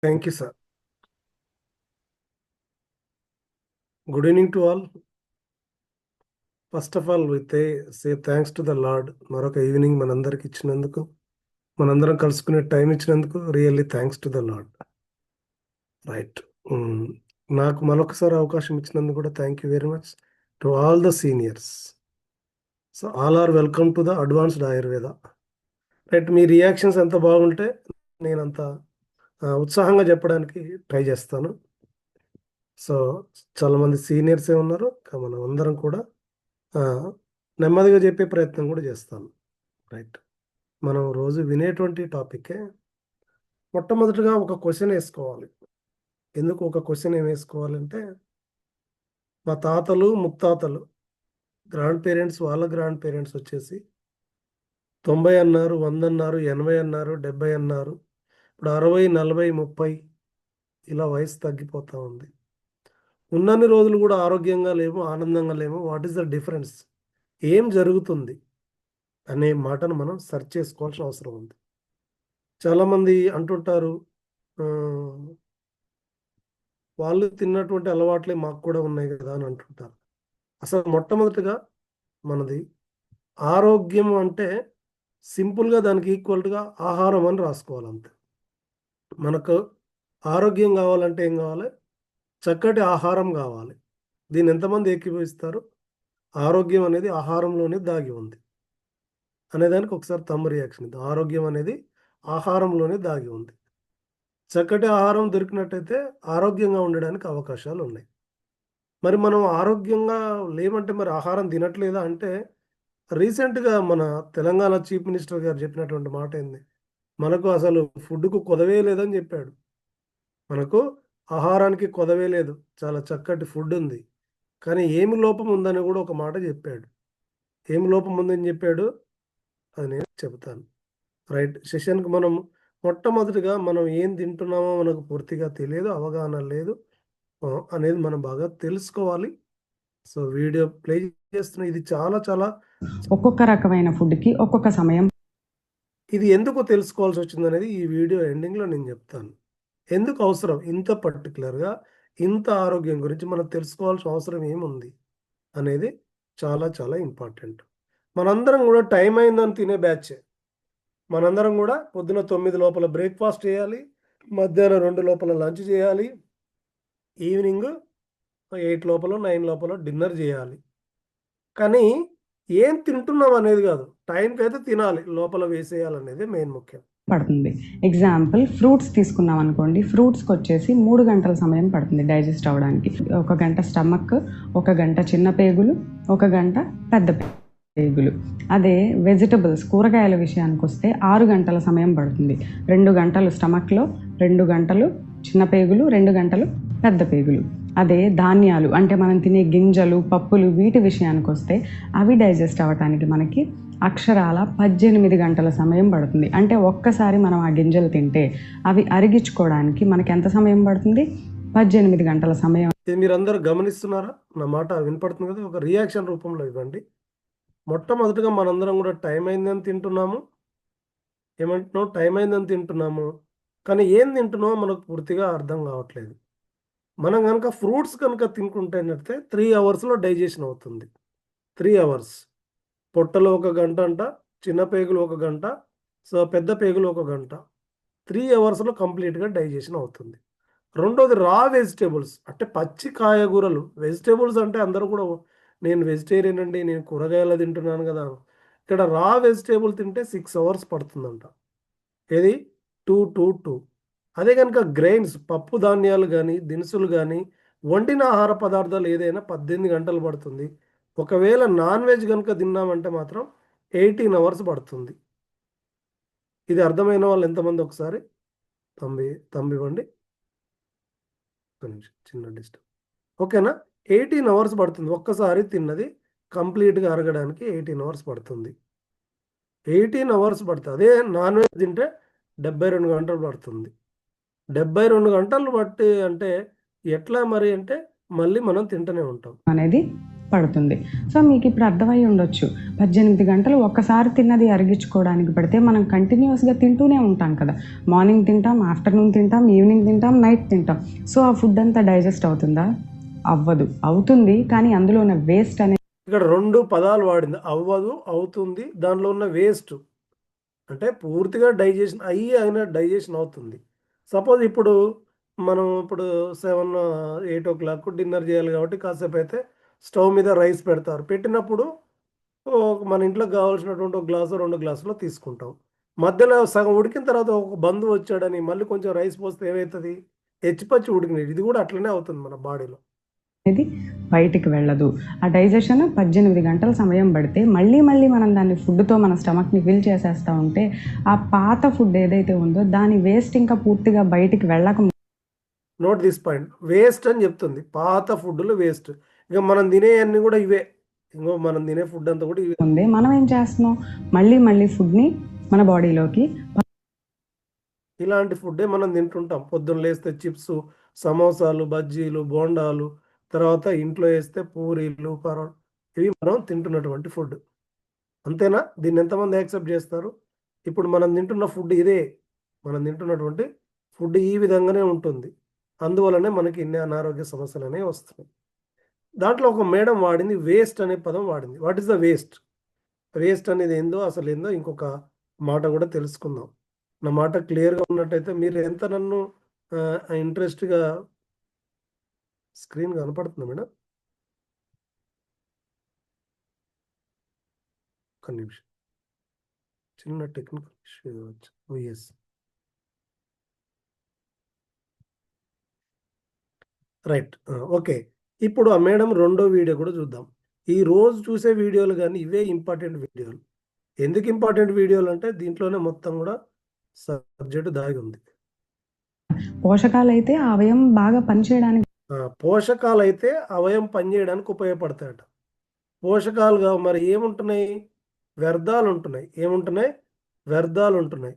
Thank you, sir. Good evening to all. First of all, we say thanks to the Lord. మరొక evening మనందరికి ఇచ్చినందుకు, మనందరం కలుసుకునే time ఇచ్చినందుకు really thanks to the Lord. Right. నాకు మరొకసారి అవకాశం ఇచ్చినందుకు కూడా thank you very much to all the seniors. So all are welcome to the advanced Ayurveda. Right. మీ రియాక్షన్స్ ఎంత బాగుంటే నేను అంత ఉత్సాహంగా చెప్పడానికి ట్రై చేస్తాను. సో చాలామంది సీనియర్సే ఉన్నారు, మనం అందరం కూడా నెమ్మదిగా చెప్పే ప్రయత్నం కూడా చేస్తాను. రైట్. మనం రోజు వినేటువంటి టాపికే. మొట్టమొదటిగా ఒక క్వశ్చన్ వేసుకోవాలి. ఎందుకు ఒక క్వశ్చన్ ఏం వేసుకోవాలంటే, మా తాతలు ముత్తాతలు గ్రాండ్ పేరెంట్స్, వాళ్ళ గ్రాండ్ పేరెంట్స్ వచ్చేసి 90 అన్నారు, 100 అన్నారు, 80 అన్నారు, 70 అన్నారు. ఇప్పుడు 60, 40, 30 ఇలా వయసు తగ్గిపోతూ ఉంది. ఉన్నన్ని రోజులు కూడా ఆరోగ్యంగా లేము, ఆనందంగా లేము. What is the difference? ఏం జరుగుతుంది అనే మాటను మనం సెర్చ్ చేసుకోవాల్సిన అవసరం ఉంది. చాలామంది అంటుంటారు, వాళ్ళు తిన్నటువంటి అలవాట్లే మాకు కూడా ఉన్నాయి కదా అని అంటుంటారు. అసలు మొట్టమొదటిగా మనది ఆరోగ్యం అంటే సింపుల్గా దానికి ఈక్వల్గా ఆహారం అని రాసుకోవాలి అంతే. మనకు ఆరోగ్యం కావాలంటే ఏం కావాలి? చక్కటి ఆహారం కావాలి. దీన్ని ఎంతమంది ఏకీభవిస్తారు? ఆరోగ్యం అనేది ఆహారంలోనే దాగి ఉంది అనేదానికి ఒకసారి తమ్ము రియాక్షన్ ఇది. ఆరోగ్యం అనేది ఆహారంలోనే దాగి ఉంది. చక్కటి ఆహారం దొరికినట్టయితే ఆరోగ్యంగా ఉండడానికి అవకాశాలు ఉన్నాయి. మరి మనం ఆరోగ్యంగా లేమంటే మరి ఆహారం తినట్లేదా అంటే, రీసెంట్గా మన తెలంగాణ చీఫ్ మినిస్టర్ గారు చెప్పినటువంటి మాట ఏంది? మనకు అసలు ఫుడ్కు కొదవే లేదని చెప్పాడు. మనకు ఆహారానికి కొదవే లేదు, చాలా చక్కటి ఫుడ్ ఉంది. కానీ ఏమి లోపం ఉందని కూడా ఒక మాట చెప్పాడు. ఏమి లోపం ఉందని చెప్పాడు అది నేను చెబుతాను. రైట్. సెషన్కి మనం మొట్టమొదటిగా మనం ఏం తింటున్నామో మనకు పూర్తిగా తెలియదు, అవగాహన లేదు అనేది మనం బాగా తెలుసుకోవాలి. సో వీడియో ప్లే చేస్తున్న ఇది చాలా చాలా ఒక్కొక్క రకమైన ఫుడ్కి ఒక్కొక్క సమయం. ఇది ఎందుకు తెలుసుకోవాల్సి వచ్చింది అనేది ఈ వీడియో ఎండింగ్లో నేను చెప్తాను. ఎందుకు అవసరం ఇంత పర్టికులర్గా ఇంత ఆరోగ్యం గురించి మనం తెలుసుకోవాల్సిన అవసరం ఏముంది అనేది చాలా చాలా ఇంపార్టెంట్. మనందరం కూడా టైం అయిందని తినే బ్యాచ్. మనందరం కూడా పొద్దున 9 లోపల బ్రేక్ఫాస్ట్ చేయాలి, మధ్యాహ్నం 2 లోపల లంచ్ చేయాలి, ఈవినింగ్ 8 లోపల 9 లోపల డిన్నర్ చేయాలి. కానీ ఏం తింటున్నాం అనేది కాదు, టైంకి అయితే తినాలి, లోపల వేసేయాలనేది మెయిన్ ముఖ్యం. పడుతుంది. ఎగ్జాంపుల్ ఫ్రూట్స్ తీసుకున్నాం అనుకోండి, ఫ్రూట్స్కి వచ్చేసి 3 గంటల సమయం పడుతుంది డైజెస్ట్ అవ్వడానికి. 1 గంట స్టమక్, 1 గంట చిన్న పేగులు, 1 గంట పెద్ద పేగులు. అదే వెజిటబుల్స్, కూరగాయల విషయానికి వస్తే 6 గంటల సమయం పడుతుంది. 2 గంటలు స్టమక్లో, 2 గంటలు చిన్న పేగులు, 2 గంటలు పెద్ద పేగులు. అదే ధాన్యాలు అంటే మనం తినే గింజలు, పప్పులు, వీటి విషయానికి వస్తే అవి డైజెస్ట్ అవ్వటానికి మనకి అక్షరాల 18 గంటల సమయం పడుతుంది. అంటే ఒక్కసారి మనం ఆ గింజలు తింటే అవి అరిగించుకోవడానికి మనకి ఎంత సమయం పడుతుంది? 18 గంటల సమయం. మీరందరూ గమనిస్తున్నారా? నా మాట వినపడుతుంది కదా? ఒక రియాక్షన్ రూపంలో ఇవ్వండి. మొట్టమొదటిగా మనందరం కూడా టైం అయిందని తింటున్నాము. ఏమంటున్నాం? టైం అయిందని తింటున్నాము, కానీ ఏం తింటున్నామో మనకు పూర్తిగా అర్థం కావట్లేదు. మనం కనుక ఫ్రూట్స్ కనుక తినుకుంటే 3 అవర్స్లో డైజెషన్ అవుతుంది. 3 అవర్స్. పొట్టలో 1 గంట అంట, చిన్న పేగులు 1 గంట, సో పెద్ద పేగులు 1 గంట. 3 అవర్స్లో కంప్లీట్గా డైజెషన్ అవుతుంది. రెండోది రా వెజిటేబుల్స్ అంటే పచ్చి కాయగూరలు. వెజిటేబుల్స్ అంటే అందరూ కూడా నేను వెజిటేరియన్ అండి, నేను కూరగాయలు తింటున్నాను కదా. ఇక్కడ రా వెజిటేబుల్ తింటే 6 అవర్స్ పడుతుందంట. ఏది? 2. అదే కనుక గ్రెయిన్స్, పప్పు ధాన్యాలు కానీ, దినుసులు కానీ, వండిన ఆహార పదార్థాలు ఏదైనా 18 గంటలు పడుతుంది. ఒకవేళ నాన్ వెజ్ కనుక తిన్నామంటే మాత్రం 18 అవర్స్ పడుతుంది. ఇది అర్థమైన వాళ్ళు ఎంతమంది? ఒకసారి తంబివ్వండి. చిన్న డిస్టర్బ్. ఓకేనా? 18 అవర్స్ పడుతుంది. ఒక్కసారి తిన్నది కంప్లీట్గా అరగడానికి 18 అవర్స్ పడుతుంది. 18 అవర్స్ పడుతుంది. అదే నాన్ వెజ్ తింటే 72 గంటలు పడుతుంది. 72 గంటలు బట్టి అంటే ఎట్లా మరి అంటే మళ్ళీ మనం తింటూనే ఉంటాం అనేది పడుతుంది. సో మీకు ఇప్పుడు అర్థమై ఉండొచ్చు, 18 గంటలు ఒక్కసారి తిన్నది అరిగించుకోవడానికి పడితే మనం కంటిన్యూస్గా తింటూనే ఉంటాం కదా. మార్నింగ్ తింటాం, ఆఫ్టర్నూన్ తింటాం, ఈవినింగ్ తింటాం, నైట్ తింటాం. సో ఆ ఫుడ్ అంతా డైజెస్ట్ అవుతుందా? అవ్వదు. అవుతుంది, కానీ అందులో ఉన్న వేస్ట్ అనేది ఇక్కడ 2 పదాలు వాడింది. అవ్వదు, అవుతుంది. దానిలో ఉన్న వేస్ట్ అంటే పూర్తిగా డైజెషన్ అయినా డైజెషన్ అవుతుంది. సపోజ్ ఇప్పుడు మనం ఇప్పుడు 7, 8 డిన్నర్ చేయాలి కాబట్టి కాసేపైతే స్టవ్ మీద రైస్ పెడతారు. పెట్టినప్పుడు మన ఇంట్లోకి కావాల్సినటువంటి ఒక గ్లాసో, 2 గ్లాసులో తీసుకుంటాం. మధ్యలో సగం ఉడికిన తర్వాత ఒక బంధువు వచ్చాడని మళ్ళీ కొంచెం రైస్ పోస్తే ఏమైతది? హెచ్చిపచ్చి ఉడికినట్టు. ఇది కూడా అట్లనే అవుతుంది మన బాడీలో. బయటికి వెళ్ళదు. ఆ డైజెషన్ 18 గంటల సమయం పడితే మళ్ళీ మనం దాన్ని ఫుడ్తో మన స్టమక్ని ఫిల్ చేసేస్తూ ఉంటే ఆ పాత ఫుడ్ ఏదైతే ఉందో దాని వేస్ట్ ఇంకా పూర్తిగా బయటికి వెళ్ళక నోట్ దిస్ పాయింట్. వేస్ట్ అని చెప్తుంది. పాత ఫుడ్‌లు వేస్ట్. ఇక మనం తినేయన్నీ కూడా ఇవే. ఇంగో మనం తినే ఫుడ్ అంతా కూడా ఇవే. ఉంది. మనం ఏం చేస్తున్నాం, మళ్ళీ ఫుడ్ని మన బాడీలోకి ఇలాంటి ఫుడ్డే మనం తింటుంటాం. పొద్దున్న లేస్తే చిప్సు, సమోసాలు, బజ్జీలు, బోండాలు, తర్వాత ఇంట్లో వేస్తే పూరీలు, పరోటా ఇవి మనం తింటున్నటువంటి ఫుడ్. అంతేనా? దీన్ని ఎంతమంది యాక్సెప్ట్ చేస్తారు? ఇప్పుడు మనం తింటున్న ఫుడ్ ఇదే. మనం తింటున్నటువంటి ఫుడ్ ఈ విధంగానే ఉంటుంది. అందువల్లనే మనకి ఇన్ని అనారోగ్య సమస్యలనేవి వస్తున్నాయి. దాంట్లో ఒక మేడం వాడింది వేస్ట్ అనే పదం వాడింది. What is the waste? Waste అనేది ఏందో అసలేందో ఇంకొక మాట కూడా తెలుసుకుందాం. నా మాట క్లియర్‌గా ఉన్నట్టయితే మీరు ఎంత నన్ను ఇంట్రెస్ట్‌గా స్క్రీన్ కనపడుతుందా మేడం? ఒక్క నిమిషం. చిన్న టెక్నికల్ ఇష్యూ కావచ్చు. ఓహ్! యెస్. రైట్. ఓకే. ఇప్పుడు ఆ మేడం రెండో వీడియో కూడా చూద్దాం. ఈ రోజు చూసే వీడియోలు గాని ఇవే ఇంపార్టెంట్ వీడియోలు. ఎందుకు ఇంపార్టెంట్ వీడియోలంటే దీంట్లోనే మొత్తం కూడా సబ్జెక్ట్ దాగి ఉంది. పోషకాలైతే ఆ అవయవం బాగా పనిచేయడానికి పోషకాలైతే అవయవం పనిచేయడానికి ఉపయోగపడతాయట. పోషకాలుగా మరి ఏముంటున్నాయి? వ్యర్థాలుంటున్నాయి. ఏముంటున్నాయి? వ్యర్థాలుంటున్నాయి.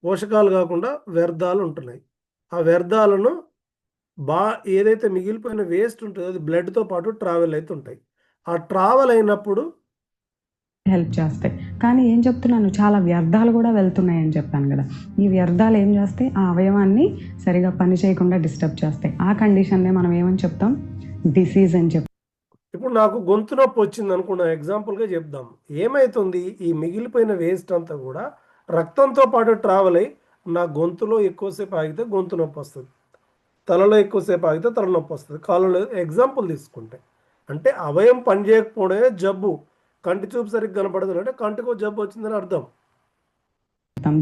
పోషకాలు కాకుండా వ్యర్థాలుంటున్నాయి. ఆ వ్యర్థాలను బా ఏదైతే మిగిలిపోయిన వేస్ట్ ఉంటుందో అది బ్లడ్‌తో పాటు ట్రావెల్ అయితుంటాయి. ఆ ట్రావెల్ అయినప్పుడు హెల్ప్ చేస్తాయి. కానీ ఏం చెప్తున్నాను, చాలా వ్యర్థాలు కూడా వెళ్తున్నాయని చెప్పాను కదా. ఈ వ్యర్థాలు ఏం చేస్తాయి, ఆ అవయవాన్ని సరిగా పని చేయకుండా డిస్టర్బ్ చేస్తాయి. ఆ కండిషన్నే మనం ఏమని చెప్తాం, డిసీజ్ అని చెప్తాం. ఇప్పుడు నాకు గొంతు నొప్పి వచ్చిందనుకున్న ఎగ్జాంపుల్‌గా చెప్దాం. ఏమైతుంది ఈ మిగిలిపోయిన వేస్ట్ అంతా కూడా రక్తంతో పాటు ట్రావెల్ అయ్యి నా గొంతులో ఎక్కువసేపు ఆగితే గొంతు నొప్పొస్తది. తలలో ఎక్కువసేపు ఆగితే తలనొప్పొస్తది. కాళ్ళలో ఎగ్జాంపుల్ తీసుకుంటే. అంటే అవయవం పనిచేయకపోవడమే జబ్బు. కంటి చూపు సరిగ్గా కనపడదు అంటే కంటికో జబ్బు వచ్చిందని అర్థం.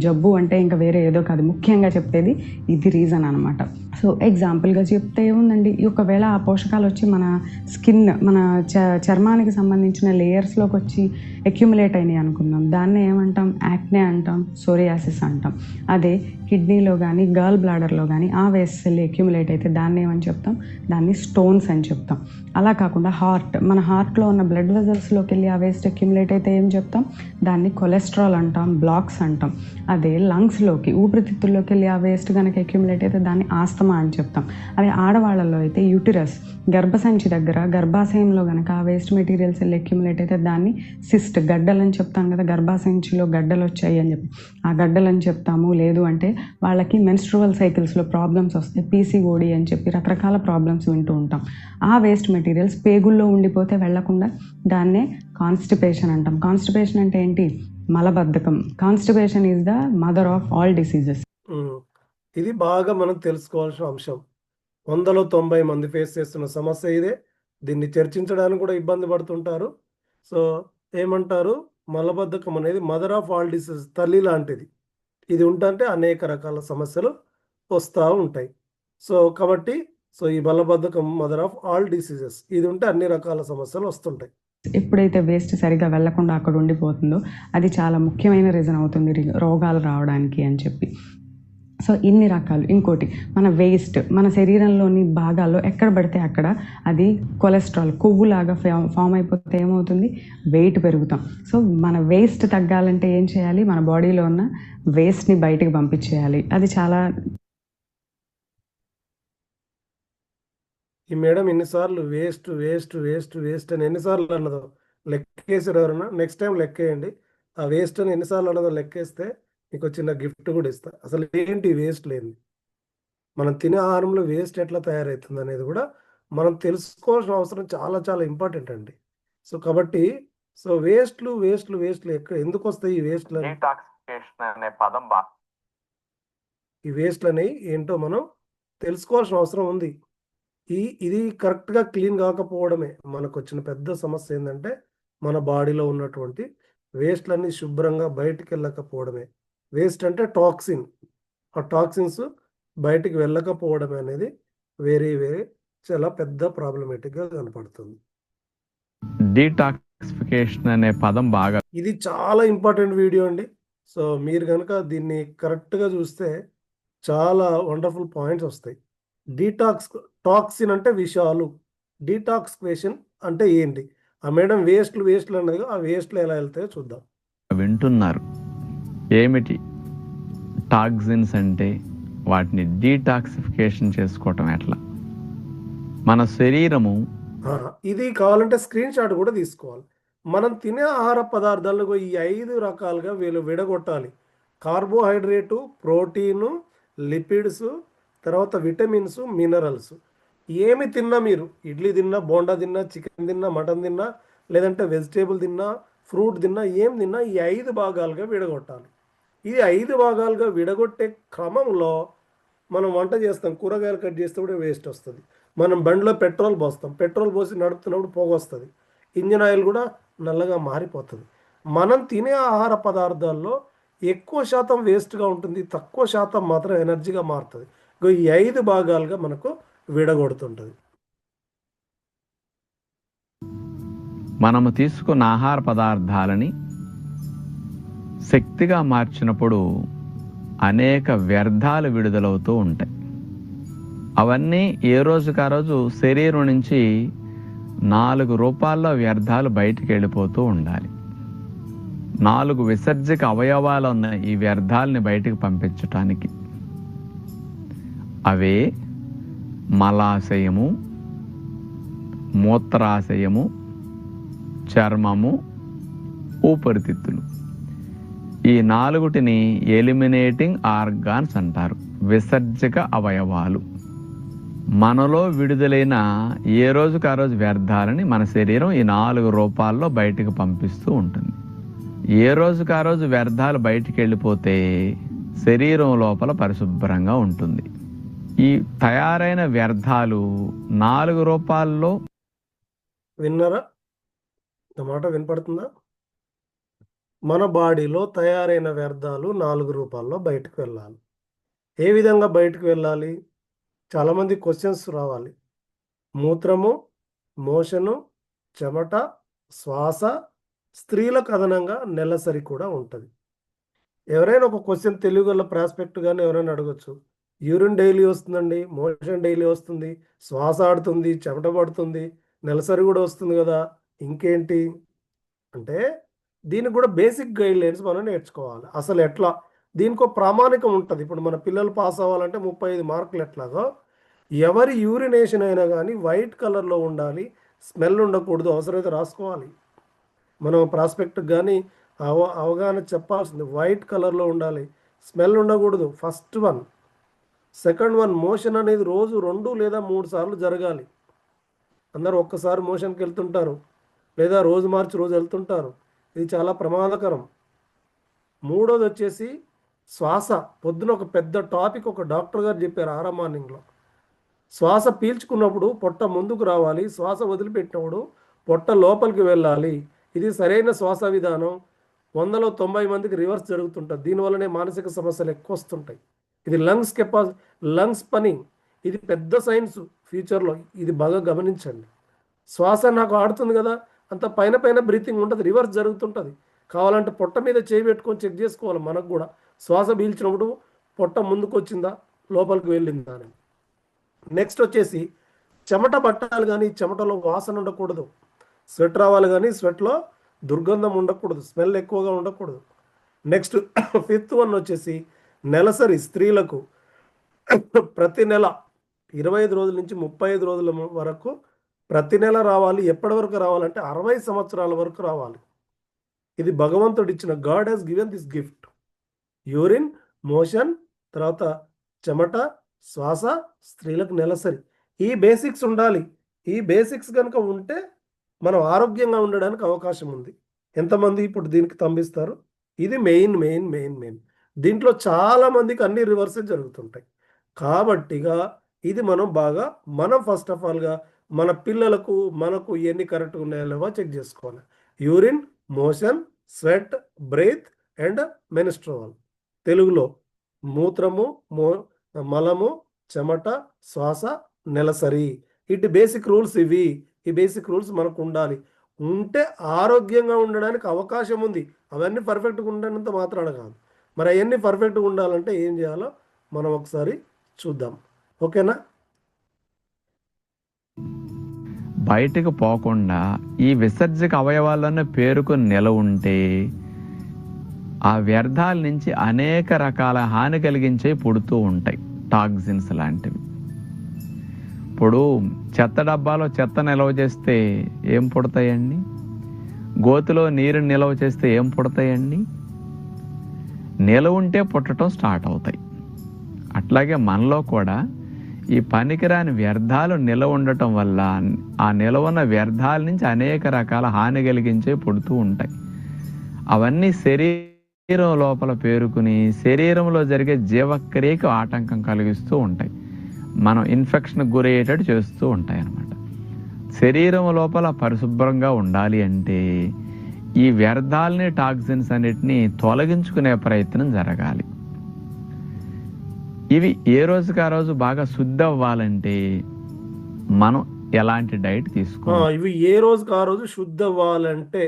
జబ్బు అంటే ఇంకా వేరే ఏదో కాదు, ముఖ్యంగా చెప్పేది ఇది రీజన్ అనమాట. సో ఎగ్జాంపుల్గా చెప్తే ఏముందండి, ఒకవేళ ఆ పోషకాలు వచ్చి మన స్కిన్, మన చర్మానికి సంబంధించిన లేయర్స్లోకి వచ్చి అక్యుములేట్ అయినాయి అనుకుందాం. దాన్ని ఏమంటాం, యాక్నే అంటాం, సోరియాసిస్ అంటాం. అదే కిడ్నీలో కానీ గర్ల్ బ్లాడర్లో కానీ ఆ వేస్ట్ సెల్ అక్యుములేట్ అయితే దాన్ని ఏమని చెప్తాం, దాన్ని స్టోన్స్ అని చెప్తాం. అలా కాకుండా మన హార్ట్లో ఉన్న బ్లడ్ వెజల్స్లోకి వెళ్ళి ఆ వేస్ట్ అక్యుములేట్ అయితే ఏం చెప్తాం, దాన్ని కొలెస్ట్రాల్ అంటాం, బ్లాక్స్ అంటాం. అదే లంగ్స్లోకి, ఊపిరితిత్తుల్లోకి వెళ్ళి ఆ వేస్ట్ కనుక అక్యుములేట్ అయితే దాన్ని ఆస్తమా అని చెప్తాం. అదే ఆడవాళ్ళలో అయితే యూటిరస్, గర్భసంచి దగ్గర గర్భాశయంలో కనుక ఆ వేస్ట్ మెటీరియల్స్ వెళ్ళి అక్యుములేట్ అయితే దాన్ని సిస్ట్, గడ్డలని చెప్తాం కదా. గర్భాశయంలో గడ్డలు వచ్చాయి అని చెప్పి ఆ గడ్డలని చెప్తాము. లేదు అంటే వాళ్ళకి మెన్స్ట్రువల్ సైకిల్స్లో ప్రాబ్లమ్స్ వస్తాయి, పీసీఓడి అని చెప్పి రకరకాల ప్రాబ్లమ్స్ వింటూ ఉంటాం. ఆ వేస్ట్ మెటీరియల్స్ పేగుల్లో ఉండిపోతే వెళ్లకుండా దాన్నే కాన్స్టిపేషన్ అంటాం. కాన్స్టిపేషన్ అంటే ఏంటి, మలబద్ధకం. Constipation is the mother of all diseases. ఇది బాగా మనం తెలుసుకోవాల్సిన అంశం. 100లో 90 మంది ఫేస్ చేస్తున్న సమస్య ఇదే. దీన్ని చర్చించడానికి కూడా ఇబ్బంది పడుతుంటారు. సో ఏమంటారు, మలబద్ధకం అనేది మదర్ ఆఫ్ ఆల్ డిసీజెస్, తల్లి లాంటిది. ఇది ఉంటంటే అనేక రకాల సమస్యలు వస్తూ ఉంటాయి. సో కాబట్టి ఈ మలబద్ధకం మదర్ ఆఫ్ ఆల్ డిసీజెస్. ఇది ఉంటే అన్ని రకాల సమస్యలు వస్తుంటాయి. ఎప్పుడైతే వేస్ట్ సరిగా వెళ్లకుండా అక్కడ ఉండిపోతుందో అది చాలా ముఖ్యమైన రీజన్ అవుతుంది రోగాలు రావడానికి అని చెప్పి. సో ఇన్ని రకాలు. ఇంకోటి, మన వేస్ట్ మన శరీరంలోని భాగాల్లో ఎక్కడ పడితే అక్కడ అది కొలెస్ట్రాల్, కొవ్వులాగా ఫామ్ అయిపోతే ఏమవుతుంది, వెయిట్ పెరుగుతాం. సో మన వేస్ట్ తగ్గాలంటే ఏం చేయాలి, మన బాడీలో ఉన్న వేస్ట్ని బయటికి పంపించేయాలి. అది చాలా ఈ మేడం ఎన్నిసార్లు వేస్ట్ వేస్ట్ వేస్ట్ వేస్ట్ అని ఎన్నిసార్లు అన్నదో లెక్కేసారు ఎవరన్నా? నెక్స్ట్ టైం లెక్కేయండి. ఆ వేస్ట్ అని ఎన్నిసార్లు అన్నదో లెక్కేస్తే మీకు చిన్న గిఫ్ట్ కూడా ఇస్తా. అసలు ఏంటి వేస్ట్ లేని? మనం తినే ఆహారంలో వేస్ట్ ఎట్లా తయారవుతుంది అనేది కూడా మనం తెలుసుకోవాల్సిన అవసరం చాలా చాలా ఇంపార్టెంట్ అండి. సో కాబట్టి వేస్ట్లు ఎక్కడ ఎందుకు వస్తాయి ఈ వేస్ట్లు అని? డీటాక్సిఫికేషన్ అనే పదం ఈ వేస్ట్లు అనేవి ఏంటో మనం తెలుసుకోవాల్సిన అవసరం ఉంది. ఇది కరెక్ట్గా క్లీన్ కాకపోవడమే మనకు వచ్చిన పెద్ద సమస్య. ఏంటంటే మన బాడీలో ఉన్నటువంటి వేస్ట్లన్నీ శుభ్రంగా బయటికి వెళ్ళకపోవడమే. వేస్ట్ అంటే టాక్సిన్. ఆ టాక్సిన్స్ బయటికి వెళ్ళకపోవడం అనేది వేరే చాలా పెద్ద ప్రాబ్లమేటిక్గా కనపడుతుంది. డీటాక్సిఫికేషన్ అనే పదం బాగా ఇది చాలా ఇంపార్టెంట్ వీడియో అండి. సో మీరు కనుక దీన్ని కరెక్ట్గా చూస్తే చాలా వండర్ఫుల్ పాయింట్స్ వస్తాయి. టాక్సిన్ అంటే విషాలు. డీటాక్సిఫికేషన్ అంటే ఏంటి? ఆ మేడం వేస్ట్లు అన్నది, ఆ వేస్ట్లు ఎలా వెళ్తాయో చూద్దాం. వింటున్నారు. ఏమిటి టాక్సిన్స్ అంటే? వాటిని డీటాక్సిఫికేషన్ చేసుకోవటం ఎట్లా? మన శరీరము ఇది కావాలంటే స్క్రీన్ షాట్ కూడా తీసుకోవాలి. మనం తినే ఆహార పదార్థాలకు ఈ 5 రకాలుగా వీళ్ళు విడగొట్టాలి. కార్బోహైడ్రేటు, ప్రోటీను, లిపిడ్స్, తర్వాత విటమిన్స్, మినరల్స్. ఏమి తిన్నా మీరు ఇడ్లీ తిన్నా, బోండా తిన్నా, చికెన్ తిన్నా, మటన్ తిన్నా, లేదంటే వెజిటేబుల్ తిన్నా, ఫ్రూట్ తిన్నా, ఏం తిన్నా ఈ 5 భాగాలుగా విడగొట్టాలి. ఈ 5 భాగాలుగా విడగొట్టే క్రమంలో మనం వంట చేస్తాం, కూరగాయలు కట్ చేస్తే కూడా వేస్ట్ వస్తుంది. మనం బండిలో పెట్రోల్ పోస్తాం, పెట్రోల్ పోసి నడుపుతున్నప్పుడు పొగ వస్తుంది, ఇంజిన్ ఆయిల్ కూడా నల్లగా మారిపోతుంది. మనం తినే ఆహార పదార్థాల్లో ఎక్కువ శాతం వేస్ట్గా ఉంటుంది, తక్కువ శాతం మాత్రం ఎనర్జీగా మారుతుంది. ఈ 5 భాగాలుగా మనకు విడగొడుతుంటుంది. మనము తీసుకున్న ఆహార పదార్థాలని శక్తిగా మార్చినప్పుడు అనేక వ్యర్థాలు విడుదలవుతూ ఉంటాయి. అవన్నీ ఏ రోజుకు ఆ రోజు శరీరం నుంచి 4 రూపాల్లో వ్యర్థాలు బయటికి వెళ్ళిపోతూ ఉండాలి. 4 విసర్జక అవయవాలు ఉన్నాయి ఈ వ్యర్థాలని బయటికి పంపించటానికి. అవే మలాశయము, మూత్రాశయము, చర్మము, ఊపిరితిత్తులు. ఈ 4టిని ఎలిమినేటింగ్ ఆర్గాన్స్ అంటారు, విసర్జక అవయవాలు. మనలో విడుదలైన ఏ రోజుకు ఆ రోజు వ్యర్థాలని మన శరీరం ఈ 4 రూపాల్లో బయటికి పంపిస్తూ ఉంటుంది. ఏ రోజుకు ఆ రోజు వ్యర్థాలు బయటికి వెళ్ళిపోతే శరీరం లోపల పరిశుభ్రంగా ఉంటుంది. ఈ తయారైన వ్యర్థాలు 4 రూపాల్లో. విన్నారా? మాట వినపడుతుందా? మన బాడీలో తయారైన వ్యర్థాలు 4 రూపాల్లో బయటకు వెళ్ళాలి. ఏ విధంగా బయటకు వెళ్ళాలి? చాలామంది క్వశ్చన్స్ రావాలి. మూత్రము, మోషను, చెమట, శ్వాస, స్త్రీలకు అదనంగా నెలసరి కూడా ఉంటుంది. ఎవరైనా ఒక క్వశ్చన్ తెలుగులో ప్రాస్పెక్ట్ కానీ ఎవరైనా అడగచ్చు. యూరిన్ డైలీ వస్తుందండి, మోషన్ డైలీ వస్తుంది, శ్వాస ఆడుతుంది, చెమట పడుతుంది, నెలసరి కూడా వస్తుంది కదా, ఇంకేంటి అంటే దీనికి కూడా బేసిక్ గైడ్ లైన్స్ మనం నేర్చుకోవాలి. అసలు ఎట్లా దీనికి ఒక ప్రామాణికం ఉంటుంది. ఇప్పుడు మన పిల్లలు పాస్ అవ్వాలంటే 35 మార్కులు ఎట్లాగో ఎవరి యూరినేషన్ అయినా కానీ వైట్ కలర్లో ఉండాలి, స్మెల్ ఉండకూడదు, అవసరమైతే రాసుకోవాలి. మనం ప్రాస్పెక్ట్ కానీ అవగాహన చెప్పాల్సింది వైట్ కలర్లో ఉండాలి, స్మెల్ ఉండకూడదు. First one. Second one, motion అనేది రోజు 2 లేదా 3 సార్లు జరగాలి. అందరూ ఒక్కసారి మోషన్కి వెళ్తుంటారు, లేదా రోజు మార్చి రోజు వెళ్తుంటారు. ఇది చాలా ప్రమాదకరం. మూడోది వచ్చేసి శ్వాస. పొద్దున ఒక పెద్ద టాపిక్ ఒక డాక్టర్ గారు చెప్పారు 6 మార్నింగ్లో. శ్వాస పీల్చుకున్నప్పుడు పొట్ట ముందుకు రావాలి, శ్వాస వదిలిపెట్టినప్పుడు పొట్ట లోపలికి వెళ్ళాలి. ఇది సరైన శ్వాస విధానం. 100లో 90 మందికి రివర్స్ జరుగుతుంటుంది. దీనివల్లనే మానసిక సమస్యలు ఎక్కువ వస్తుంటాయి. ఇది లంగ్స్ పని. ఇది పెద్ద సైన్స్ ఫ్యూచర్లో. ఇది బాగా గమనించండి. శ్వాస నాకు ఆడుతుంది కదా, అంత పైన బ్రీతింగ్ ఉంటుంది, రివర్స్ జరుగుతుంటుంది. కావాలంటే పొట్ట మీద చేయి పెట్టుకొని చెక్ చేసుకోవాలి. మనకు కూడా శ్వాస పీల్చినప్పుడు పొట్ట ముందుకు వచ్చిందా, లోపలికి వెళ్ళిందా అని. నెక్స్ట్ వచ్చేసి చెమట పట్టాలి కానీ చెమటలో వాసన ఉండకూడదు. స్వెట్ రావాలి కానీ స్వెట్లో దుర్గంధం ఉండకూడదు, స్మెల్ ఎక్కువగా ఉండకూడదు. నెక్స్ట్ 5th వన్ వచ్చేసి నెలసరి. స్త్రీలకు ప్రతి నెల 25 రోజుల నుంచి 35 రోజుల వరకు ప్రతి నెల రావాలి. ఎప్పటి వరకు రావాలంటే 60 సంవత్సరాల వరకు రావాలి. ఇది భగవంతుడు ఇచ్చిన, God has given this gift. Urine, motion, తర్వాత చెమట, శ్వాస స్త్రీలకు నెలసరి. ఈ బేసిక్స్ ఉండాలి. ఈ బేసిక్స్ కనుక ఉంటే మనం ఆరోగ్యంగా ఉండడానికి అవకాశం ఉంది. ఎంతమంది ఇప్పుడు దీనికి తంబిస్తారు? ఇది మెయిన్ మెయిన్ మెయిన్ మెయిన్. దీంట్లో చాలా మందికి అన్ని రివర్సే జరుగుతుంటాయి. కాబట్టిగా ఇది మనం ఫస్ట్ ఆఫ్ ఆల్గా మన పిల్లలకు మనకు ఎన్ని కరెక్ట్గా ఉన్నాయో లేవో చెక్ చేసుకోవాలి. Urine, motion, sweat, breath and menstrual. తెలుగులో మూత్రము, మలము, చెమట, శ్వాస, నెలసరి. ఇటు బేసిక్ రూల్స్ ఇవి. ఈ బేసిక్ రూల్స్ మనకు ఉండాలి. ఉంటే ఆరోగ్యంగా ఉండడానికి అవకాశం ఉంది. అవన్నీ పర్ఫెక్ట్గా ఉండనంత మాత్రాన కాదు. మరి అవన్నీ పర్ఫెక్ట్గా ఉండాలంటే ఏం చేయాలో మనం ఒకసారి చూద్దాం. ఓకేనా? బయటకు పోకుండా ఈ విసర్జక అవయవాల్లోనే పేరుకొని నిలవ ఉంటే ఆ వ్యర్థాల నుంచి అనేక రకాల హాని కలిగించే పుడుతూ ఉంటాయి, టాక్సిన్స్ లాంటివి. ఇప్పుడు చెత్త డబ్బాలో చెత్త నిల్వ చేస్తే ఏం పుడతాయండి? గోతులో నీరు నిల్వ చేస్తే ఏం పుడతాయండి? నిలవ ఉంటే పుట్టడం స్టార్ట్ అవుతాయి. అట్లాగే మనలో కూడా ఈ పనికిరాని వ్యర్థాలు నిలవ ఉండటం వల్ల ఆ నిలవ ఉన్న వ్యర్థాల నుంచి అనేక రకాల హాని కలిగించే పుడుతూ ఉంటాయి. అవన్నీ శరీరం లోపల పేరుకుని శరీరంలో జరిగే జీవక్రియకు ఆటంకం కలిగిస్తూ ఉంటాయి. మనం ఇన్ఫెక్షన్కి గురయ్యేటట్టు చేస్తూ ఉంటాయి అన్నమాట. శరీరం లోపల పరిశుభ్రంగా ఉండాలి అంటే ఈ వ్యర్థాలని, టాక్సిన్స్ అన్నిటినీ తొలగించుకునే ప్రయత్నం జరగాలి. ఇవి ఏ రోజుకి ఆ రోజు బాగా శుద్ధి అవ్వాలంటే మనం ఎలాంటి డైట్ తీసుకోవాలి? ఇవి ఏ రోజుకి ఆ రోజు శుద్ధి అవ్వాలంటే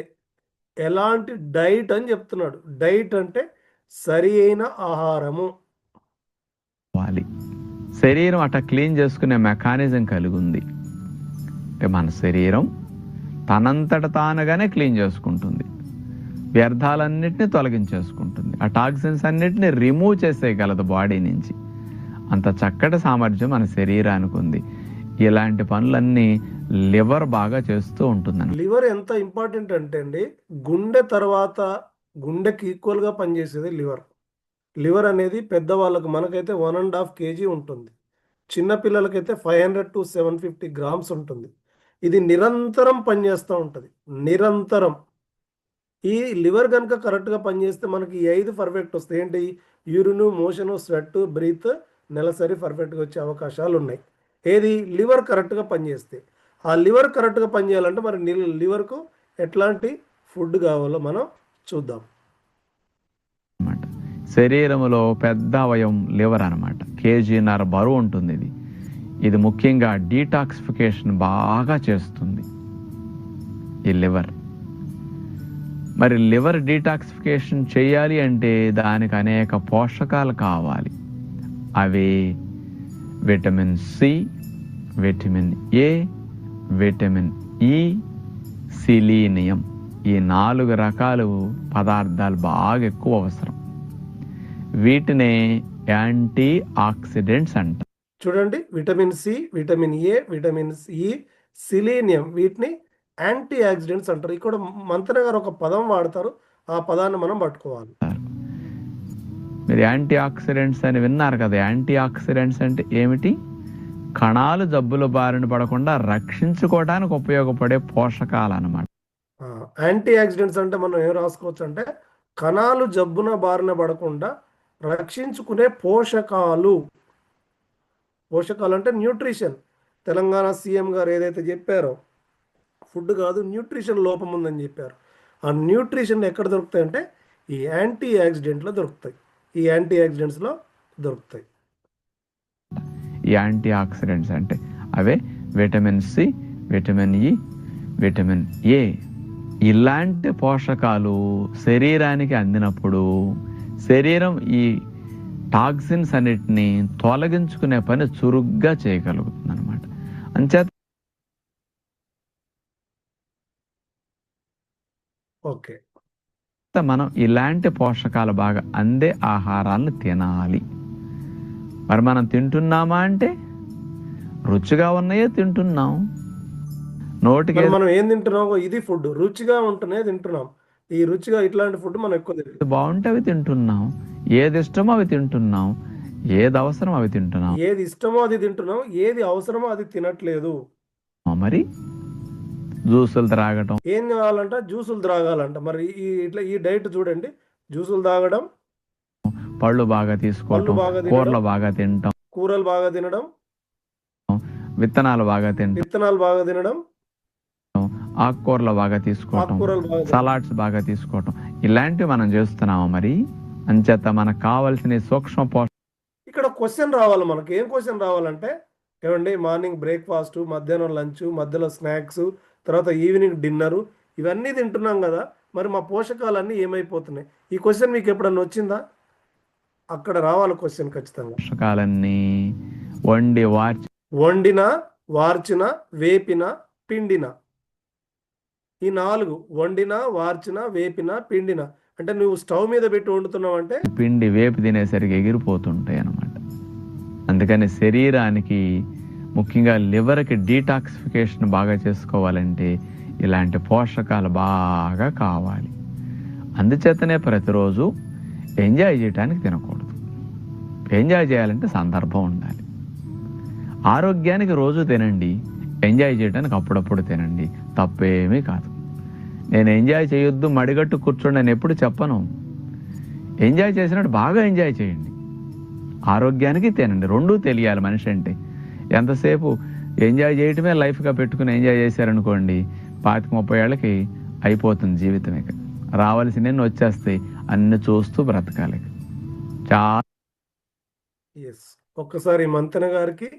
ఎలాంటి డైట్ అని చెప్తున్నాడు. డైట్ అంటే సరి అయిన ఆహారము. శరీరం అట్లా క్లీన్ చేసుకునే మెకానిజం కలిగి ఉంది. అంటే మన శరీరం తనంతట తానుగానే క్లీన్ చేసుకుంటుంది, వ్యర్థాలన్నిటిని తొలగించేసుకుంటుంది, ఆ టాక్సిన్స్ అన్నిటిని రిమూవ్ చేసేయగలదు బాడీ నుంచి. అంత చక్కటి సామర్థ్యం మన శరీరానికి ఉంది. ఇలాంటి పనులన్నీ లివర్ బాగా చేస్తూ ఉంటుంది. లివర్ ఎంత ఇంపార్టెంట్ అంటే అండి, గుండె తర్వాత గుండెకి ఈక్వల్గా పనిచేసేది లివర్. లివర్ అనేది పెద్దవాళ్ళకు మనకైతే 1.5 kg ఉంటుంది. చిన్నపిల్లలకైతే 500 to 750 grams ఉంటుంది. ఇది నిరంతరం పనిచేస్తూ ఉంటుంది. నిరంతరం ఈ లివర్ కనుక కరెక్ట్గా పనిచేస్తే మనకి ఈ 5 పర్ఫెక్ట్ వస్తాయి. ఏంటి? యూరిన్, మోషన్, స్వెట్, బ్రీత్, నెలసరి పర్ఫెక్ట్గా వచ్చే అవకాశాలు ఉన్నాయి. ఏది? లివర్ కరెక్ట్గా పనిచేస్తే. ఆ లివర్ కరెక్ట్గా పనిచేయాలంటే మరి లివర్కు ఎట్లాంటి ఫుడ్ కావాలో మనం చూద్దాం. శరీరంలో పెద్ద అవయవం లివర్ అనమాట. 1.5 kg బరువు ఉంటుంది. ఇది ముఖ్యంగా డీటాక్సిఫికేషన్ బాగా చేస్తుంది ఈ లివర్. మరి లివర్ డీటాక్సిఫికేషన్ చేయాలి అంటే దానికి అనేక పోషకాలు కావాలి. అవి vitamin C, vitamin A, vitamin E, selenium. ఈ 4 రకాలు పదార్థాలు బాగా ఎక్కువ అవసరం. వీటినే యాంటీ ఆక్సిడెంట్స్ అంట. చూడండి, vitamin C, vitamin A, vitamin E, selenium, వీటిని యాంటీ ఆక్సిడెంట్స్ అంటారు. ఇక్కడ మంతన గారు ఒక పదం వాడతారు, ఆ పదాన్ని మనం పట్టుకోవాలి. మీరు యాంటీ ఆక్సిడెంట్స్ అని విన్నారు కదా. యాంటీ ఆక్సిడెంట్స్ అంటే ఏమిటి? కణాలు జబ్బుల బారిన పడకుండా రక్షించుకోవడానికి ఉపయోగపడే పోషకాలు అన్నమాట. యాంటీ ఆక్సిడెంట్స్ అంటే మనం ఏం రాసుకోవచ్చు అంటే కణాలు జబ్బున బారిన పడకుండా రక్షించుకునే పోషకాలు. పోషకాలు అంటే న్యూట్రిషన్. తెలంగాణ సీఎం గారు ఏదైతే చెప్పారో ఫుడ్ కాదు, న్యూట్రిషన్ లోపం ఉందని చెప్పారు. ఆ న్యూట్రిషన్ ఎక్కడ దొరుకుతాయి అంటే ఈ యాంటీ ఆక్సిడెంట్లో దొరుకుతాయి. ఈ యాంటీ ఆక్సిడెంట్స్లో దొరుకుతాయి. ఈ యాంటీ ఆక్సిడెంట్స్ అంటే అవే vitamin C, vitamin E, vitamin A. ఇలాంటి పోషకాలు శరీరానికి అందినప్పుడు శరీరం ఈ టాక్సిన్స్ అన్నిటిని తొలగించుకునే పని చురుగ్గా చేయగలుగుతుంది అనమాట. అంచేత మనం ఇలాంటి పోషకాలు బాగా అందే ఆహారాలను తినాలి. మరి మనం తింటున్నామా అంటే రుచిగా ఉన్నాయే తింటున్నాం. నోటికి మరి ఏది మనం ఏం తింటున్నాం, ఇది ఫుడ్ రుచిగా ఉంటేనే తింటున్నాం. ఈ రుచిగా ఇట్లాంటి ఫుడ్ మనం ఎక్కువ తింటాం. బాగుంటే అవి తింటున్నాం, ఏది ఇష్టమో అవి తింటున్నాం, ఏది అవసరం అవి తింటున్నాం. ఏది ఇష్టమో అది తింటున్నాం, ఏది అవసరమో అది తినట్లేదు. మరి జ్యూసులు త్రాగటం, ఏం కావాలంట, జ్యూసులు త్రాగాలంట. మరి ఈ డైట్ చూడండి, జ్యూసులు తాగడం, పళ్ళు బాగా పళ్ళు తీసుకోవటం, బాగా తినడం, కూరలు బాగా తినటం, కూరలు బాగా తినడం, విత్తనాలు బాగా తినటం, విత్తనాలు బాగా తినడం, ఆకుకూరలు బాగా తీసుకోవటం, ఆకుకూరలు బాగా తినడం. సలాడ్స్ బాగా తీసుకోవటం, ఇలాంటివి మనం చేస్తున్నాము. మరి అంచేత మనకు కావాల్సిన సూక్ష్మ పోషక ఇక్కడ క్వశ్చన్ రావాలి మనకి. ఏం క్వశ్చన్ రావాలంటే, ఏమండి మార్నింగ్ బ్రేక్ఫాస్ట్, మధ్యాహ్నం లంచ్, మధ్యలో స్నాక్స్, తర్వాత ఈవినింగ్ డిన్నరు, ఇవన్నీ తింటున్నాం కదా, మరి మా పోషకాలన్నీ ఏమైపోతున్నాయి? ఈ క్వశ్చన్ మీకు ఎప్పుడన్నా వచ్చిందా? అక్కడ రావాలి క్వశ్చన్ ఖచ్చితంగా. పోషకాలన్నీ వండి వార్చి వండిన, వార్చిన, వేపిన, పిండిన. ఈ 4 వండిన, వార్చిన, వేపిన, పిండిన. అంటే నువ్వు స్టవ్ మీద పెట్టి వండుతున్నావు అంటే పిండి వేపి తినేసరికి ఎగిరిపోతుంటాయి అన్నమాట. అందుకని శరీరానికి, ముఖ్యంగా లివర్కి డీటాక్సిఫికేషన్ బాగా చేసుకోవాలంటే ఇలాంటి పోషకాలు బాగా కావాలి. అందుచేతనే ప్రతిరోజు ఎంజాయ్ చేయడానికి తినకూడదు. ఎంజాయ్ చేయాలంటే సందర్భం ఉండాలి. ఆరోగ్యానికి రోజు తినండి, ఎంజాయ్ చేయడానికి అప్పుడప్పుడు తినండి, తప్పేమీ కాదు. నేను ఎంజాయ్ చేయొద్దు, మడిగట్టు కూర్చోండి అని ఎప్పుడు చెప్పను. ఎంజాయ్ చేసినట్టు బాగా ఎంజాయ్ చేయండి, ఆరోగ్యానికి తినండి. రెండూ తెలియాలి మనిషి అంటే. ఎంతసేపు ఎంజాయ్ చేయటమే లైఫ్గా పెట్టుకుని ఎంజాయ్ చేశారనుకోండి, 25-30 ఏళ్ళకి అయిపోతుంది జీవితం. ఇక రావాల్సినవి వచ్చేస్తాయి, అన్ని చూస్తూ బ్రతకాలి. చాలా ఎస్. ఒక్కసారి మంతెన గారికి,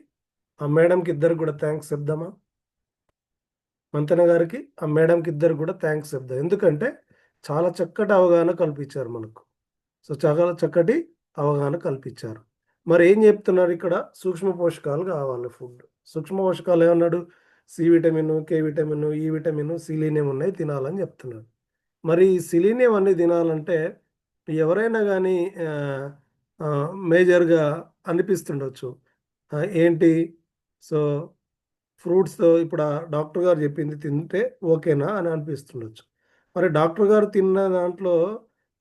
ఆ మేడంకి ఇద్దరు కూడా థ్యాంక్స్ చెప్దామా? మంతెన గారికి, ఆ మేడంకి ఇద్దరు కూడా థ్యాంక్స్ చెప్దాం. ఎందుకంటే చాలా చక్కటి అవగాహన కల్పించారు మనకు. సో చాలా చక్కటి అవగాహన కల్పించారు. మరి ఏం చెప్తున్నారు ఇక్కడ? సూక్ష్మ పోషకాలు కావాలి ఫుడ్. సూక్ష్మ పోషకాలు ఏమన్నాడు? సి విటమిన్, కే విటమిన్, ఈ విటమిన్, సిలీనియం ఉన్నాయి తినాలని చెప్తున్నాడు. మరి ఈ సిలీనియం అన్ని తినాలంటే ఎవరైనా కానీ మేజర్గా అనిపిస్తుండొచ్చు, ఏంటి? సో ఫ్రూట్స్‌తో ఇప్పుడు డాక్టర్ గారు చెప్పింది తింటే ఓకేనా అని అనిపిస్తుండొచ్చు. మరి డాక్టర్ గారు తిన్న దాంట్లో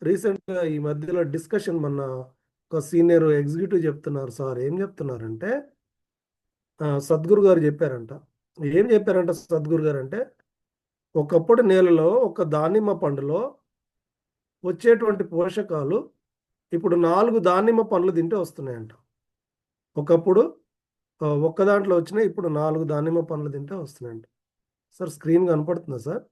రీసెంట్‌గా ఈ మధ్యలో డిస్కషన్ మొన్న ఒక సీనియర్ ఎగ్జిక్యూటివ్ చెప్తున్నారు సార్. ఏం చెప్తున్నారంటే సద్గురు గారు చెప్పారంట. ఏం చెప్పారంట సద్గురు గారంటే, ఒకప్పుడు నేలలో ఒక దానిమ్మ పండులో వచ్చేటువంటి పోషకాలు ఇప్పుడు 4 దానిమ్మ పండ్లు తింటే వస్తున్నాయంట. ఒకప్పుడు ఒక్క దాంట్లో వచ్చినాయి, ఇప్పుడు 4 దానిమ్మ పండ్లు తింటే వస్తున్నాయంట. సార్ స్క్రీన్ కనపడుతుందా సార్?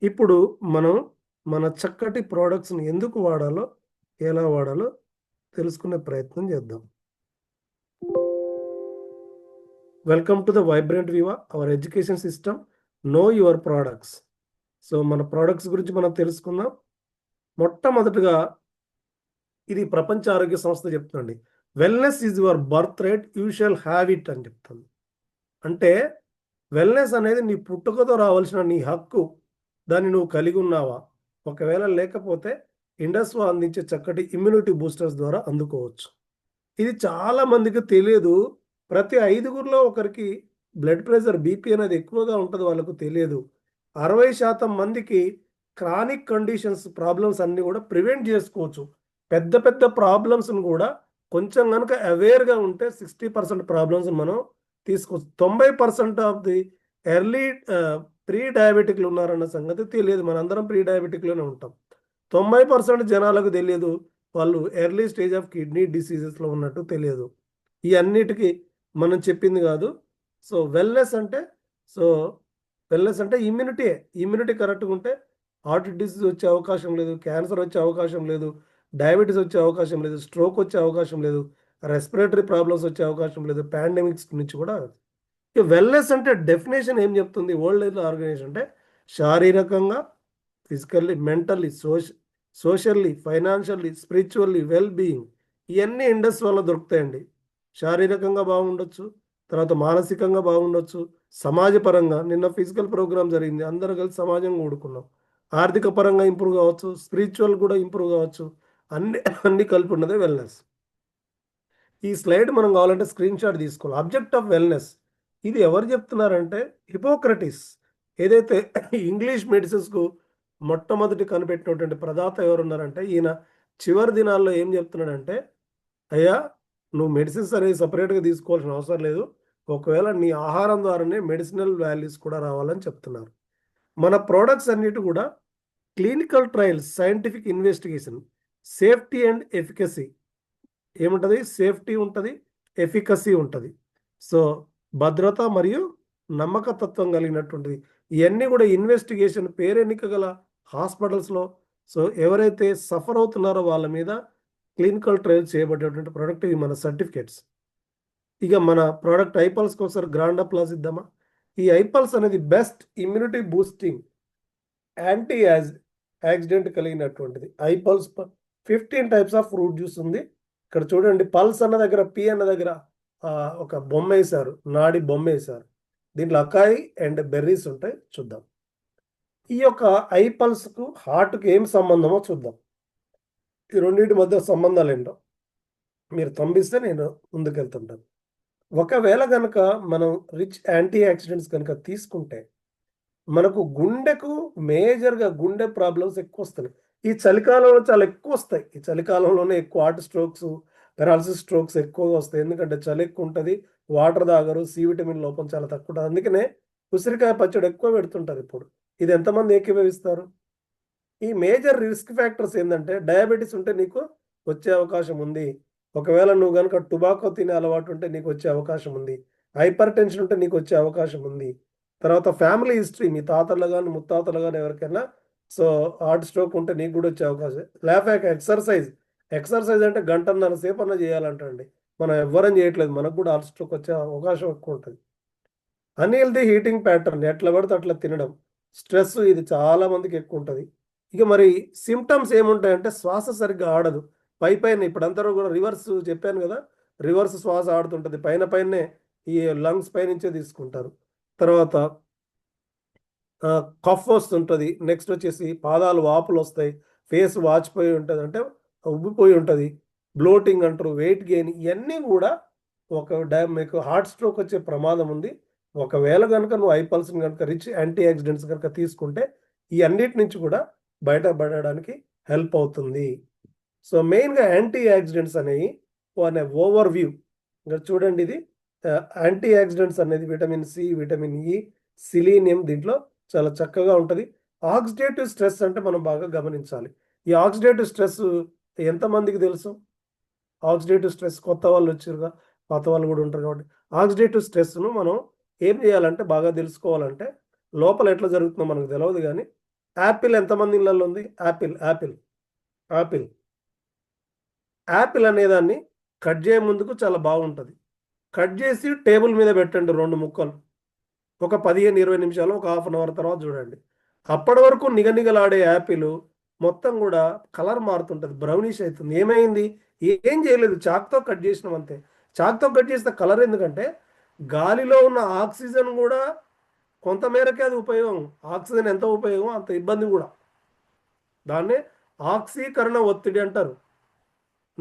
ఇప్పుడు మనం మన చక్కటి ప్రోడక్ట్స్‌ని ఎందుకు వాడాలో, ఎలా వాడాలో తెలుసుకునే ప్రయత్నం చేద్దాం. Welcome to the vibrant viva, our education system. Know your products. So మన ప్రోడక్ట్స్ గురించి మనం తెలుసుకుందాం. మొట్టమొదటిగా ఇది ప్రపంచ ఆరోగ్య సంస్థ చెప్తుందండి. Wellness is your birth right, you shall have it అని చెప్తుంది. అంటే వెల్‌నెస్ అనేది నీ పుట్టుకతో రావాల్సిన నీ హక్కు. దాన్ని నువ్వు కలిగి ఉన్నావా? ఒకవేళ లేకపోతే ఇండస్‌వా అందించే చక్కటి ఇమ్యూనిటీ బూస్టర్స్ ద్వారా అందుకోవచ్చు. ఇది చాలా మందికి తెలియదు. ప్రతి 5గురిలో ఒకరికి బ్లడ్ ప్రెషర్, బీపీ అనేది ఎక్కువగా ఉంటది, వాళ్ళకు తెలియదు. 60% మందికి క్రానిక్ కండిషన్స్, ప్రాబ్లమ్స్ అన్నీ కూడా ప్రివెంట్ చేసుకోవచ్చు. పెద్ద పెద్ద ప్రాబ్లమ్స్‌ని కూడా కొంచెం గనుక అవేర్‌గా ఉంటే 60% ప్రాబ్లమ్స్‌ని మనం తీసుకోవచ్చు. 90% ఆఫ్ ది ఎర్లీ ప్రీ డయాబెటిక్‌లు ఉన్నారన్న సంగతి తెలియదు. మనందరం ప్రీ డయాబెటిక్‌లోనే ఉంటాం. 90% జనాలకు తెలియదు, వాళ్ళు ఎర్లీ స్టేజ్ ఆఫ్ కిడ్నీ డిసీజెస్‌లో ఉన్నట్టు తెలియదు. ఈ అన్నిటికి మనం చెప్పింది కాదు. సో వెల్‌నెస్ అంటే సో వెల్‌నెస్ అంటే ఇమ్యూనిటీయే. ఇమ్యూనిటీ కరెక్ట్‌గా ఉంటే హార్ట్ డిసీజ్ వచ్చే అవకాశం లేదు, క్యాన్సర్ వచ్చే అవకాశం లేదు, డయాబెటిస్ వచ్చే అవకాశం లేదు, స్ట్రోక్ వచ్చే అవకాశం లేదు, రెస్పిరేటరీ ప్రాబ్లమ్స్ వచ్చే అవకాశం లేదు, పాండమిక్స్ నుంచి కూడా. ఇక వెల్‌నెస్ అంటే డెఫినేషన్ ఏం చెప్తుంది వరల్డ్ హెల్త్ ఆర్గనైజేషన్ అంటే, శారీరకంగా, physically, mentally, socially, financially, spiritually, well being, ఇవన్నీ ఇండస్ వల్ల దొరుకుతాయండి. శారీరకంగా బాగుండొచ్చు, తర్వాత మానసికంగా బాగుండొచ్చు, సమాజపరంగా. నిన్న ఫిజికల్ ప్రోగ్రామ్ జరిగింది, అందరూ కలిసి సమాజంగా కూడుకున్నాం. ఆర్థిక పరంగా ఇంప్రూవ్ కావచ్చు, స్పిరిచువల్ కూడా ఇంప్రూవ్ కావచ్చు. అన్ని కలిపి ఉన్నదే వెల్నెస్. ఈ స్లైడ్ మనం కావాలంటే స్క్రీన్ షాట్ తీసుకోవాలి. అబ్జెక్ట్ ఆఫ్ వెల్నెస్ ఇది ఎవరు చెప్తున్నారంటే హిపోక్రటిస్. ఏదైతే ఇంగ్లీష్ మెడిసిన్స్కు మొట్టమొదటి కనిపెట్టినటువంటి ప్రదాత ఎవరున్నారంటే ఈయన చివరి దినాల్లో ఏం చెప్తున్నాడంటే, అయ్యా నువ్వు మెడిసిన్స్ అనేవి సపరేట్గా తీసుకోవాల్సిన అవసరం లేదు, ఒకవేళ నీ ఆహారం ద్వారానే మెడిసినల్ వాల్యూస్ కూడా రావాలని చెప్తున్నారు. మన ప్రోడక్ట్స్ అన్నిటి కూడా clinical trials, scientific investigation, safety and efficacy ఏముంటుంది, సేఫ్టీ ఉంటుంది, ఎఫికసీ ఉంటుంది. సో భద్రత మరియు నమ్మకతత్వం కలిగినటువంటిది. ఇవన్నీ కూడా ఇన్వెస్టిగేషన్ పేరెన్నిక గల హాస్పిటల్స్లో సో ఎవరైతే సఫర్ అవుతున్నారో వాళ్ళ మీద క్లినికల్ ట్రయల్స్ చేయబడేటువంటి ప్రోడక్ట్ ఇవి మన సర్టిఫికేట్స్. ఇక మన ప్రోడక్ట్ ఐపల్స్కి ఒకసారి గ్రాండ్ అప్లాస్ ఇద్దామా. ఈ ఐపల్స్ అనేది best immunity boosting anti oxidant కలిగినటువంటిది. IPulse 15 types of fruit juice ఉంది. ఇక్కడ చూడండి, పల్స్ అన్న దగ్గర పి అన్న దగ్గర ఒక బొమ్మ వేశారు, నాడి బొమ్మ వేశారు. దీంట్లో అకాయ్ అండ్ బెర్రీస్ ఉంటాయి. చూద్దాం ఈ యొక్క ఐపల్స్కు హార్ట్కి ఏం సంబంధమో చూద్దాం. ఈ రెండింటి మధ్య సంబంధాలు ఏంటో మీరు తంబిస్తే నేను ముందుకెళ్తుంటాను. ఒకవేళ కనుక మనం రిచ్ యాంటీ ఆక్సిడెంట్స్ కనుక తీసుకుంటే మనకు గుండెకు మేజర్గా గుండె ప్రాబ్లమ్స్ ఎక్కువ వస్తున్నాయి. ఈ చలికాలంలో చాలా ఎక్కువ వస్తాయి. ఈ చలికాలంలోనే ఎక్కువ హార్ట్ స్ట్రోక్స్, పెరాలసిస్ స్ట్రోక్స్ ఎక్కువగా వస్తాయి. ఎందుకంటే చలి ఎక్కువ ఉంటుంది, వాటర్ తాగరు, సి విటమిన్ లోపం చాలా తక్కువ ఉంటుంది. అందుకనే ఉసిరికాయ పచ్చడి ఎక్కువ పెడుతుంటారు. ఇప్పుడు ఇది ఎంతమంది ఏకీభవిస్తారు? ఈ మేజర్ రిస్క్ ఫ్యాక్టర్స్ ఏంటంటే డయాబెటీస్ ఉంటే నీకు వచ్చే అవకాశం ఉంది. ఒకవేళ నువ్వు కనుక టొబాకో తినే అలవాటు ఉంటే నీకు వచ్చే అవకాశం ఉంది. హైపర్ టెన్షన్ ఉంటే నీకు వచ్చే అవకాశం ఉంది. తర్వాత ఫ్యామిలీ హిస్టరీ, మీ తాతలు కానీ ముత్తాతలు కానీ ఎవరికైనా సో హార్ట్ స్ట్రోక్ ఉంటే నీకు కూడా వచ్చే అవకాశం. లేపాక ఎక్సర్సైజ్ అంటే గంటన్నర సేపు అన్న చేయాలంటండి. మనం ఎవ్వరం చేయట్లేదు, మనకు కూడా హార్ట్ స్ట్రోక్ వచ్చే అవకాశం ఎక్కువ ఉంటుంది. అన్హెల్దీ హీటింగ్ ప్యాటర్న్, ఎట్లా పడితే అట్లా తినడం, స్ట్రెస్, ఇది చాలా మందికి ఎక్కువ ఉంటుంది. ఇక మరి సిమ్టమ్స్ ఏముంటాయంటే శ్వాస సరిగ్గా ఆడదు. పైన ఇప్పుడు అందరూ కూడా రివర్స్ చెప్పాను కదా, రివర్స్ శ్వాస ఆడుతుంటుంది. పైనే ఈ లంగ్స్ పైనుంచే తీసుకుంటారు. తర్వాత కఫ్ వస్తుంటుంది. నెక్స్ట్ వచ్చేసి పాదాలు వాపులు వస్తాయి, ఫేస్ వాచిపోయి ఉంటుంది, అంటే ఉబ్బిపోయి ఉంటుంది, బ్లోటింగ్ అంటారు, వెయిట్ గెయిన్, ఇవన్నీ కూడా మీకు హార్ట్ స్ట్రోక్ వచ్చే ప్రమాదం ఉంది. ఒకవేళ కనుక నువ్వు ఐపల్స్ని కనుక రిచ్ యాంటీ ఆక్సిడెంట్స్ కనుక తీసుకుంటే ఈ అన్నిటి నుంచి కూడా బయటపడడానికి హెల్ప్ అవుతుంది. సో మెయిన్గా యాంటీ ఆక్సిడెంట్స్ అనేవి అనే ఓవర్ వ్యూ ఇక్కడ చూడండి. ఇది యాంటీ ఆక్సిడెంట్స్ అనేది vitamin C, vitamin E, selenium దీంట్లో చాలా చక్కగా ఉంటుంది. ఆక్సిడేటివ్ స్ట్రెస్ అంటే మనం బాగా గమనించాలి. ఈ ఆక్సిడేటివ్ స్ట్రెస్ ఎంతమందికి తెలుసు? ఆక్సిడేటివ్ స్ట్రెస్ కొత్త వాళ్ళు వచ్చారుగా, పాత వాళ్ళు కూడా ఉంటారు కాబట్టి ఆక్సిడేటివ్ స్ట్రెస్ను మనం ఏం చేయాలంటే బాగా తెలుసుకోవాలంటే లోపల ఎట్లా జరుగుతుందో మనకు తెలియదు. కానీ యాపిల్ ఎంతమంది ఇళ్ళల్లో ఉంది? యాపిల్ అనేదాన్ని కట్ చేయ ముందుకు చాలా బాగుంటుంది. కట్ చేసి టేబుల్ మీద పెట్టండి 2 ముక్కలు, ఒక 15-20 నిమిషాలు, ఒక హాఫ్ అన్ అవర్ తర్వాత చూడండి. అప్పటి వరకు నిగనిగలాడే యాపిల్ మొత్తం కూడా కలర్ మారుతుంటుంది, బ్రౌనిష్ అవుతుంది. ఏమైంది? ఏం చేయలేదు, చాక్తో కట్ చేసినాం అంతే. చాక్తో కట్ చేసిన కలర్ ఎందుకంటే గాలిలో ఉన్న ఆక్సిజన్ కూడా కొంతమేరకే అది ఉపయోగం. ఆక్సిజన్ ఎంత ఉపయోగం అంత ఇబ్బంది కూడా. దాన్నే ఆక్సీకరణ ఒత్తిడి అంటారు.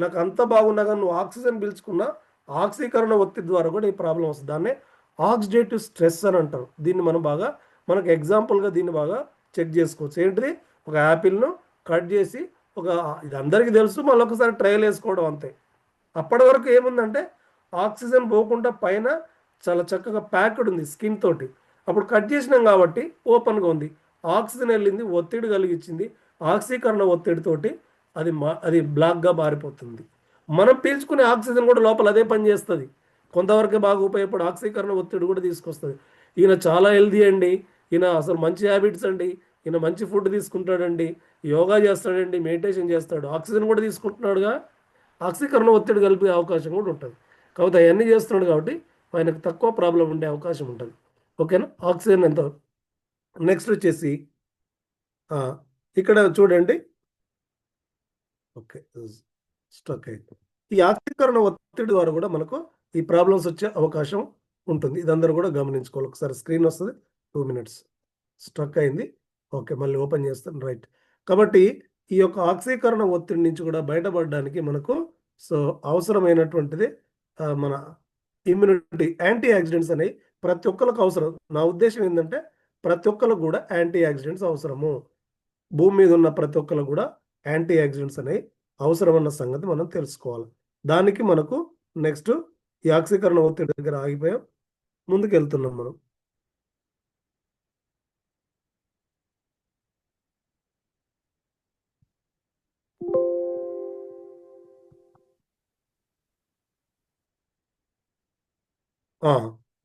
నాకు అంత బాగున్నా కానీ నువ్వు ఆక్సిజన్ పీల్చుకున్నా ఆక్సీకరణ ఒత్తిడి ద్వారా కూడా ఈ ప్రాబ్లం వస్తుంది. దాన్నే ఆక్సిడేటివ్ స్ట్రెస్ అని అంటారు. దీన్ని మనకు ఎగ్జాంపుల్గా దీన్ని బాగా చెక్ చేసుకోవచ్చు. ఏంటిది? ఒక యాపిల్ను కట్ చేసి ఇది అందరికీ తెలుసు, మళ్ళీ ఒకసారి ట్రయల్ వేసుకోవడం అంతే. అప్పటి వరకు ఏముందంటే ఆక్సిజన్ పోకుండా పైన చాలా చక్కగా ప్యాక్డ్ ఉంది స్కిన్ తోటి. అప్పుడు కట్ చేసినాం కాబట్టి ఓపెన్గా ఉంది, ఆక్సిజన్ వెళ్ళింది, ఒత్తిడి కలిగించింది, ఆక్సీకరణ ఒత్తిడితోటి అది బ్లాక్గా మారిపోతుంది. మనం పీల్చుకునే ఆక్సిజన్ కూడా లోపల అదే పని చేస్తుంది. కొంతవరకే బాగా ఉపయోగపడి ఆక్సీకరణ ఒత్తిడి కూడా తీసుకొస్తుంది. ఈయన చాలా హెల్దీ అండి, ఈయన అసలు మంచి హ్యాబిట్స్ అండి, ఈయన మంచి ఫుడ్ తీసుకుంటాడండి, యోగా చేస్తాడండి, మెడిటేషన్ చేస్తాడు, ఆక్సిజన్ కూడా తీసుకుంటున్నాడుగా, ఆక్సీకరణ ఒత్తిడి కలిపే అవకాశం కూడా ఉంటుంది. కాబట్టి అవన్నీ చేస్తున్నాడు కాబట్టి ఆయనకు తక్కువ ప్రాబ్లం ఉండే అవకాశం ఉంటుంది. ఓకేనా? ఆక్సిజన్ ఎంత. నెక్స్ట్ వచ్చేసి ఇక్కడ చూడండి. ఓకే, స్ట్రక్ అయిపోయింది. ఈ ఆక్సీకరణ ఒత్తిడి ద్వారా కూడా మనకు ఈ ప్రాబ్లమ్స్ వచ్చే అవకాశం ఉంటుంది. ఇదందరూ కూడా గమనించుకోవాలి. ఒకసారి స్క్రీన్ వస్తుంది, 2 minutes స్ట్రక్ అయింది. ఓకే, మళ్ళీ ఓపెన్ చేస్తాను, రైట్. కాబట్టి ఈ యొక్క ఆక్సీకరణ ఒత్తిడి నుంచి కూడా బయటపడడానికి మనకు సో అవసరమైనటువంటిది మన ఇమ్యూనిటీ, యాంటీ ఆక్సిడెంట్స్ అనేవి ప్రతి ఒక్కరికి అవసరం. నా ఉద్దేశం ఏంటంటే ప్రతి ఒక్కరికి కూడా యాంటీ ఆక్సిడెంట్స్ అవసరము. భూమి మీద ఉన్న ప్రతి ఒక్కరికి కూడా యాంటీ ఆక్సిడెంట్స్ అనేవి అవసరం అన్న సంగతి మనం తెలుసుకోవాలి. దానికి మనకు నెక్స్ట్ ఈ ఆక్సీకరణ ఒత్తిడి దగ్గర ఆగిపోయాం, ముందుకు వెళ్తున్నాం మనం.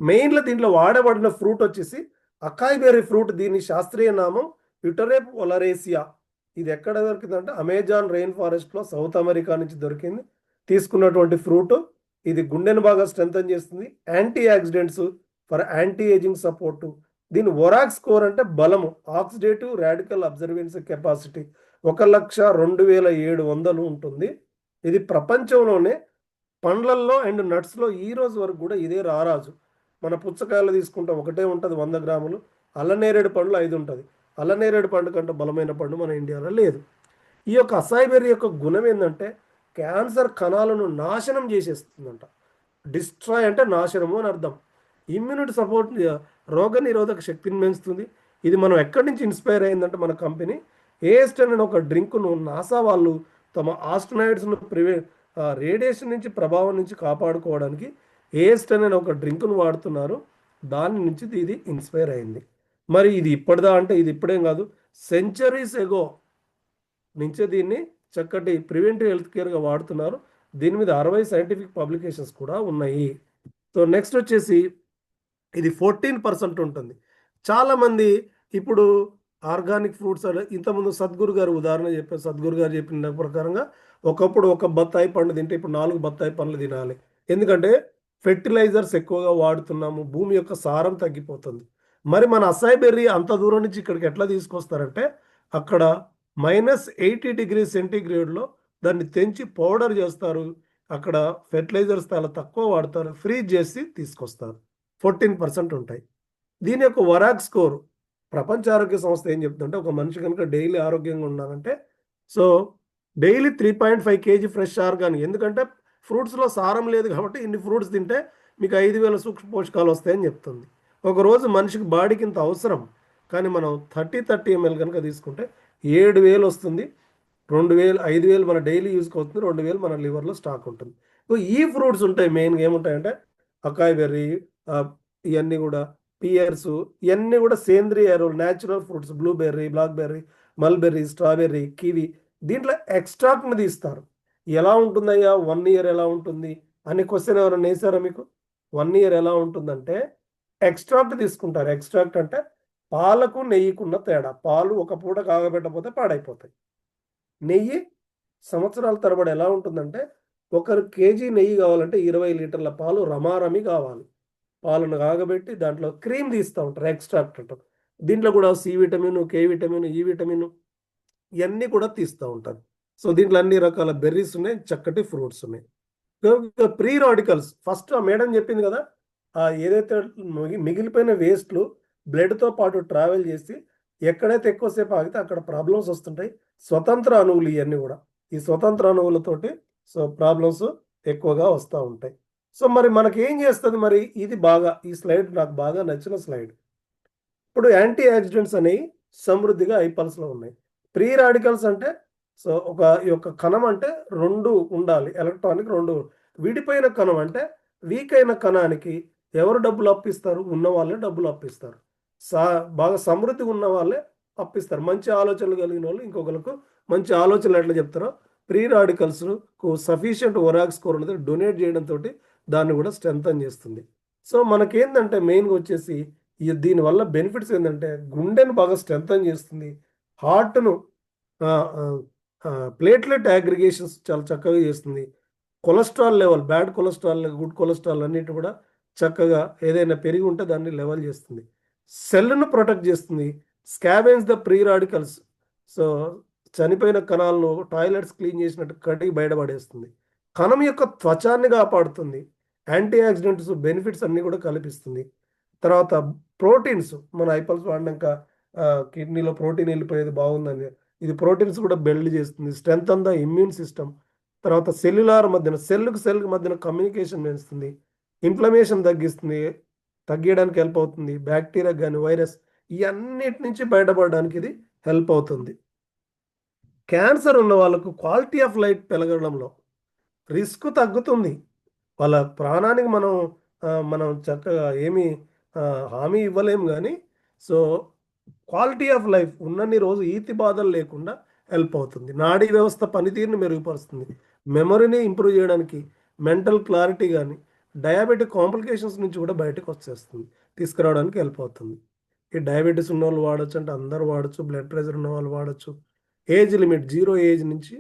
మెయిన్లో దీంట్లో వాడబడిన ఫ్రూట్ వచ్చేసి అకాయ్ బెర్రీ ఫ్రూట్. దీని శాస్త్రీయ నామం యుటరేప్ ఒలరేసియా. ఇది ఎక్కడ దొరికిందంటే అమెజాన్ రెయిన్ ఫారెస్ట్లో సౌత్ అమెరికా నుంచి దొరికింది. తీసుకున్నటువంటి ఫ్రూట్ ఇది గుండెను బాగా స్ట్రెంథన్ చేస్తుంది. Antioxidants for anti ageing support. దీని ఒరాక్ స్కోర్ అంటే బలము, ఆక్సిడేటివ్ రాడికల్ అబ్జర్వెన్స్ కెపాసిటీ 1,02,700 ఉంటుంది. ఇది ప్రపంచంలోనే పండ్లల్లో అండ్ నట్స్లో ఈ రోజు వరకు కూడా ఇదే రారాజు. మన పుచ్చకాయలు తీసుకుంటాం, ఒకటే ఉంటుంది 100 గ్రాములు. అల్లనేరేడు పండ్లు 5 ఉంటుంది. అల్లనేరేడు పండు కంటే బలమైన పండు మన ఇండియాలో లేదు. ఈ యొక్క అసాయ్ బెర్రీ యొక్క గుణం ఏంటంటే క్యాన్సర్ కణాలను నాశనం చేసేస్తుందంట. డిస్ట్రాయ్ అంటే నాశనము అని అర్థం. ఇమ్యూనిటీ సపోర్ట్, రోగ నిరోధక శక్తిని పెంచుతుంది. ఇది మనం ఎక్కడి నుంచి ఇన్స్పైర్ అయిందంటే మన కంపెనీ ఏఎస్టన్ అనే ఒక డ్రింక్ను నాసా వాళ్ళు తమ ఆస్ట్రోనాయిడ్స్ను రేడియేషన్ నుంచి ప్రభావం నుంచి కాపాడుకోవడానికి ఏఎస్టన్ అనే ఒక డ్రింక్ను వాడుతున్నారు. దాని నుంచి ఇది ఇన్స్పైర్ అయింది. మరి ఇది ఇప్పటిదా అంటే ఇది ఇప్పుడేం కాదు, సెంచరీస్ ఎగో నుంచే దీన్ని చక్కటి ప్రివెంటివ్ హెల్త్ కేర్గా వాడుతున్నారు. దీని మీద 60 సైంటిఫిక్ పబ్లికేషన్స్ కూడా ఉన్నాయి. సో నెక్స్ట్ వచ్చేసి ఇది 14% ఉంటుంది. చాలామంది ఇప్పుడు ఆర్గానిక్ ఫ్రూట్స్ అంటే ఇంతకుముందు సద్గురు గారు ఉదాహరణ చెప్పారు. సద్గురు గారు చెప్పిన ప్రకారంగా ఒకప్పుడు ఒక బత్తాయి పండు తింటే ఇప్పుడు 4 బత్తాయి పండ్లు తినాలి. ఎందుకంటే ఫెర్టిలైజర్స్ ఎక్కువగా వాడుతున్నాము, భూమి యొక్క సారం తగ్గిపోతుంది. మరి మన అసాయ్ బెర్రీ అంత దూరం నుంచి ఇక్కడికి ఎట్లా తీసుకొస్తారంటే అక్కడ -80°C దాన్ని తెంచి పౌడర్ చేస్తారు. అక్కడ ఫెర్టిలైజర్స్ చాలా తక్కువ వాడతారు, ఫ్రీజ్ చేసి తీసుకొస్తారు. 14% ఉంటాయి. దీని యొక్క వరాక్ స్కోర్ ప్రపంచ ఆరోగ్య సంస్థ ఏం చెప్తుందంటే ఒక మనిషి కనుక డైలీ ఆరోగ్యంగా ఉండాలంటే so daily 3.5 kg fresh organic. ఎందుకంటే ఫ్రూట్స్లో సారం లేదు కాబట్టి ఇన్ని ఫ్రూట్స్ తింటే మీకు 5,000 సూక్ష్మ పోషకాలు వస్తాయని చెప్తుంది. ఒకరోజు మనిషికి బాడీకి ఇంత అవసరం, కానీ మనం 30 ml కనుక తీసుకుంటే 7,000 వస్తుంది. 2,000 5,000 మన డైలీ యూస్కి అవుతుంది, 2,000 మన లివర్లో స్టాక్ ఉంటుంది. ఈ ఫ్రూట్స్ ఉంటాయి. మెయిన్గా ఏముంటాయంటే అకాయ్ బెర్రీ, ఇవన్నీ కూడా పియర్స్, ఇవన్నీ కూడా సేంద్రియ ఎరువులు, natural fruits. Blueberry, blackberry, mulberry, strawberry, kiwi. దీంట్లో ఎక్స్ట్రాక్ట్ని తీస్తారు. ఎలా ఉంటుందయ్యా 1 year ఎలా ఉంటుంది అని క్వశ్చన్ ఎవరైనా వేసారా మీకు? 1 year ఎలా ఉంటుందంటే ఎక్స్ట్రాక్ట్ తీసుకుంటారు. ఎక్స్ట్రాక్ట్ అంటే పాలకు నెయ్యికున్న తేడా. పాలు ఒక పూట కాగబెట్టకపోతే పాడైపోతాయి. నెయ్యి సంవత్సరాల తరబడి ఎలా ఉంటుందంటే 1 kg నెయ్యి కావాలంటే 20 లీటర్ల పాలు రమారమి కావాలి. పాలను కాగబెట్టి దాంట్లో క్రీమ్ తీస్తూ ఉంటారు, ఎక్స్ట్రాక్ట్ అంటారు. దీంట్లో కూడా సి విటమిన్, కే విటమిన్, ఈ విటమిన్ ఇవన్నీ కూడా తీస్తూ ఉంటారు. సో దీంట్లో అన్ని రకాల బెర్రీస్ ఉన్నాయి, చక్కటి ఫ్రూట్స్ ఉన్నాయి. ప్రీ రాడికల్స్ ఫస్ట్ ఆ మేడం చెప్పింది కదా, ఏదైతే మిగిలిపోయిన వేస్ట్లు బ్లడ్తో పాటు ట్రావెల్ చేసి ఎక్కడైతే ఎక్కువసేపు ఆగితే అక్కడ ప్రాబ్లమ్స్ వస్తుంటాయి. స్వతంత్ర అణువులు ఇవన్నీ కూడా, ఈ స్వతంత్ర అణువులతోటి సో ప్రాబ్లమ్స్ ఎక్కువగా వస్తూ ఉంటాయి. సో మరి మనకి ఏం చేస్తుంది మరి? ఇది బాగా, ఈ స్లైడ్ నాకు బాగా నచ్చిన స్లైడ్. ఇప్పుడు యాంటీ ఆక్సిడెంట్స్ అనేవి సమృద్ధిగా ఐపల్స్లో ఉన్నాయి. ప్రీ రాడికల్స్ అంటే సో ఈ యొక్క కణం అంటే 2 ఉండాలి, ఎలక్ట్రానిక్ 2. విడిపోయిన కణం అంటే వీక్ అయిన కణానికి ఎవరు డబ్బులు అప్పిస్తారు? ఉన్న వాళ్ళే డబ్బులు అప్పిస్తారు. బాగా సమృద్ధిగా ఉన్న వాళ్ళే అప్పిస్తారు. మంచి ఆలోచనలు కలిగిన వాళ్ళు ఇంకొకరికి మంచి ఆలోచనలు ఎట్లా చెప్తారో ప్రీ రాడికల్స్కు సఫిషియంట్ ఒరాక్ స్కోర్ అనేది డొనేట్ చేయడంతో దాన్ని కూడా స్ట్రెంథన్ చేస్తుంది. సో మనకేంటంటే మెయిన్గా వచ్చేసి దీనివల్ల బెనిఫిట్స్ ఏంటంటే గుండెను బాగా స్ట్రెంథన్ చేస్తుంది, హార్ట్ను ప్లేట్లెట్ అగ్రిగేషన్స్ చాలా చక్కగా చేస్తుంది, cholesterol level, bad cholesterol, good cholesterol అన్నిటి కూడా చక్కగా ఏదైనా పెరిగి ఉంటే దాన్ని లెవెల్ చేస్తుంది, సెల్ను ప్రొటెక్ట్ చేస్తుంది, స్కావెంజ్ ద ప్రీ రాడికల్స్. సో చనిపోయిన కణాలను టాయిలెట్స్ క్లీన్ చేసినట్టు కడిగి బయటపడేస్తుంది, కణం యొక్క త్వచాన్ని కాపాడుతుంది, యాంటీ ఆక్సిడెంట్స్ బెనిఫిట్స్ అన్నీ కూడా కల్పిస్తుంది. తర్వాత ప్రోటీన్స్ మన ఐపల్స్ వాడినాక కిడ్నీలో ప్రోటీన్ వెళ్ళిపోయేది బాగుందని. ఇది ప్రోటీన్స్ కూడా బిల్డ్ చేస్తుంది, strength on the immune system. తర్వాత సెల్యులార్ మధ్యన సెల్కి సెల్కి మధ్యన కమ్యూనికేషన్ పెంచుతుంది, ఇన్ఫ్లమేషన్ తగ్గించడానికి హెల్ప్ అవుతుంది, బ్యాక్టీరియా కానీ వైరస్ ఇవన్నిటి నుంచి బయటపడడానికి ఇది హెల్ప్ అవుతుంది. క్యాన్సర్ ఉన్న వాళ్ళకు క్వాలిటీ ఆఫ్ లైఫ్ పెరగడంలో రిస్క్ తగ్గుతుంది. వాళ్ళ ప్రాణానికి మనం చక్కగా ఏమీ హామీ ఇవ్వలేము కానీ, సో క్వాలిటీ ఆఫ్ లైఫ్ ఉన్నన్ని రోజు ఈతి బాధలు లేకుండా హెల్ప్ అవుతుంది. నాడీ వ్యవస్థ పనితీరుని మెరుగుపరుస్తుంది, మెమొరీని ఇంప్రూవ్ చేయడానికి, మెంటల్ క్లారిటీ కానీ, డయాబెటిక్ కాంప్లికేషన్స్ నుంచి కూడా బయటకు తీసుకురావడానికి హెల్ప్ అవుతుంది. ఈ డయాబెటీస్ ఉన్న వాళ్ళు వాడచ్చు అంటే అందరూ వాడచ్చు, బ్లడ్ ప్రెషర్ ఉన్న వాళ్ళు వాడచ్చు. ఏజ్ లిమిట్ 0 ఏజ్ నుంచి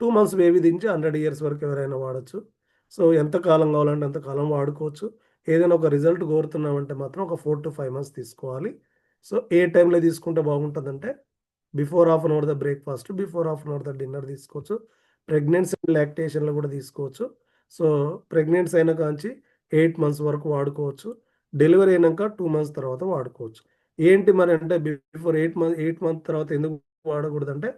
2 months బేబీ దించి 100 years వరకు ఎవరైనా వాడచ్చు. సో ఎంతకాలం కావాలంటే అంతకాలం వాడుకోవచ్చు. ఏదైనా ఒక రిజల్ట్ కోరుతున్నామంటే మాత్రం ఒక 4 to 5 months తీసుకోవాలి. సో ఏ టైంలో తీసుకుంటే బాగుంటుందంటే before half an hour the breakfast, before half an hour the dinner తీసుకోవచ్చు. ప్రెగ్నెన్సీ అండ్ లాక్టేషన్లో కూడా తీసుకోవచ్చు. సో ప్రెగ్నెన్సీ అయిన కాంచి 8 months వరకు వాడుకోవచ్చు. డెలివరీ అయినాక 2 months తర్వాత వాడుకోవచ్చు. ఏంటి మరి అంటే బిఫోర్ 8 months తర్వాత ఎందుకు వాడకూడదు అంటే,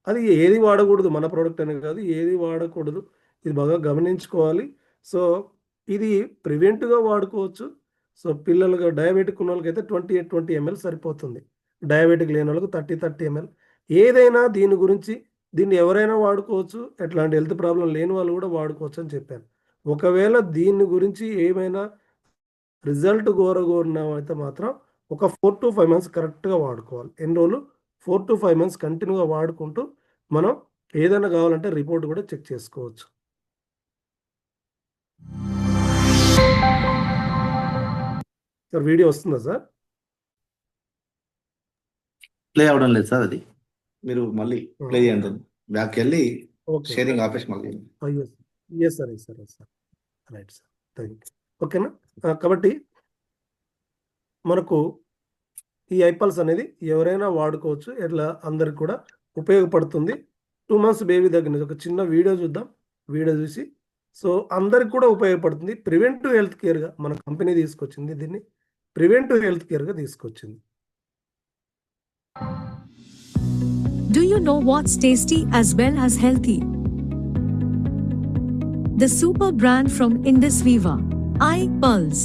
అది ఏది వాడకూడదు, మన ప్రోడక్ట్ అని కాదు, ఏది వాడకూడదు, ఇది బాగా గమనించుకోవాలి. సో ఇది ప్రివెంట్గా వాడుకోవచ్చు. సో పిల్లలుగా డయాబెటిక్ ఉన్న వాళ్ళకైతే 20 ml సరిపోతుంది, డయాబెటిక్ లేని వాళ్ళకు 30 ml. ఏదైనా దీన్ని ఎవరైనా వాడుకోవచ్చు, ఎట్లాంటి హెల్త్ ప్రాబ్లం లేని వాళ్ళు కూడా వాడుకోవచ్చు అని చెప్పాను. ఒకవేళ దీని గురించి ఏమైనా రిజల్ట్ కోరినామైతే మాత్రం ఒక 4 to 5 months కరెక్ట్గా వాడుకోవాలి. ఎన్ని రోజులు? 4 to 5 months కంటిన్యూగా వాడుకుంటూ మనం ఏదైనా కావాలంటే రిపోర్ట్ కూడా చెక్ చేసుకోవచ్చు. సార్ వీడియో వస్తుందా సార్? ప్లే అవడం లేదు సార్, అది మీరు మళ్ళీ ప్లే చేయండి, బ్యాక్ వెళ్ళి ఓకే, షేరింగ్ ఆపేసి మళ్ళీ. Yes sir, right sir, thank you. ఓకేనా? కాబట్టి మనకు ఈ ఐపల్స్ అనేది ఎవరైనా వాడుకోవచ్చు, ఎట్లా అందరికి కూడా ఉపయోగపడుతుంది. 2 months బేబీ దగ్గర నుంచి ఒక చిన్న వీడియో చూద్దాం. వీడియో చూసి సో అందరికి కూడా ఉపయోగపడుతుంది. ప్రివెంటివ్ హెల్త్ కేర్గా మన కంపెనీ తీసుకొచ్చింది, దీన్ని ప్రివెంటివ్ హెల్త్ కేర్గా తీసుకొచ్చింది. Do you know what's tasty as well as healthy? The super brand from Indus Viva, iPulse.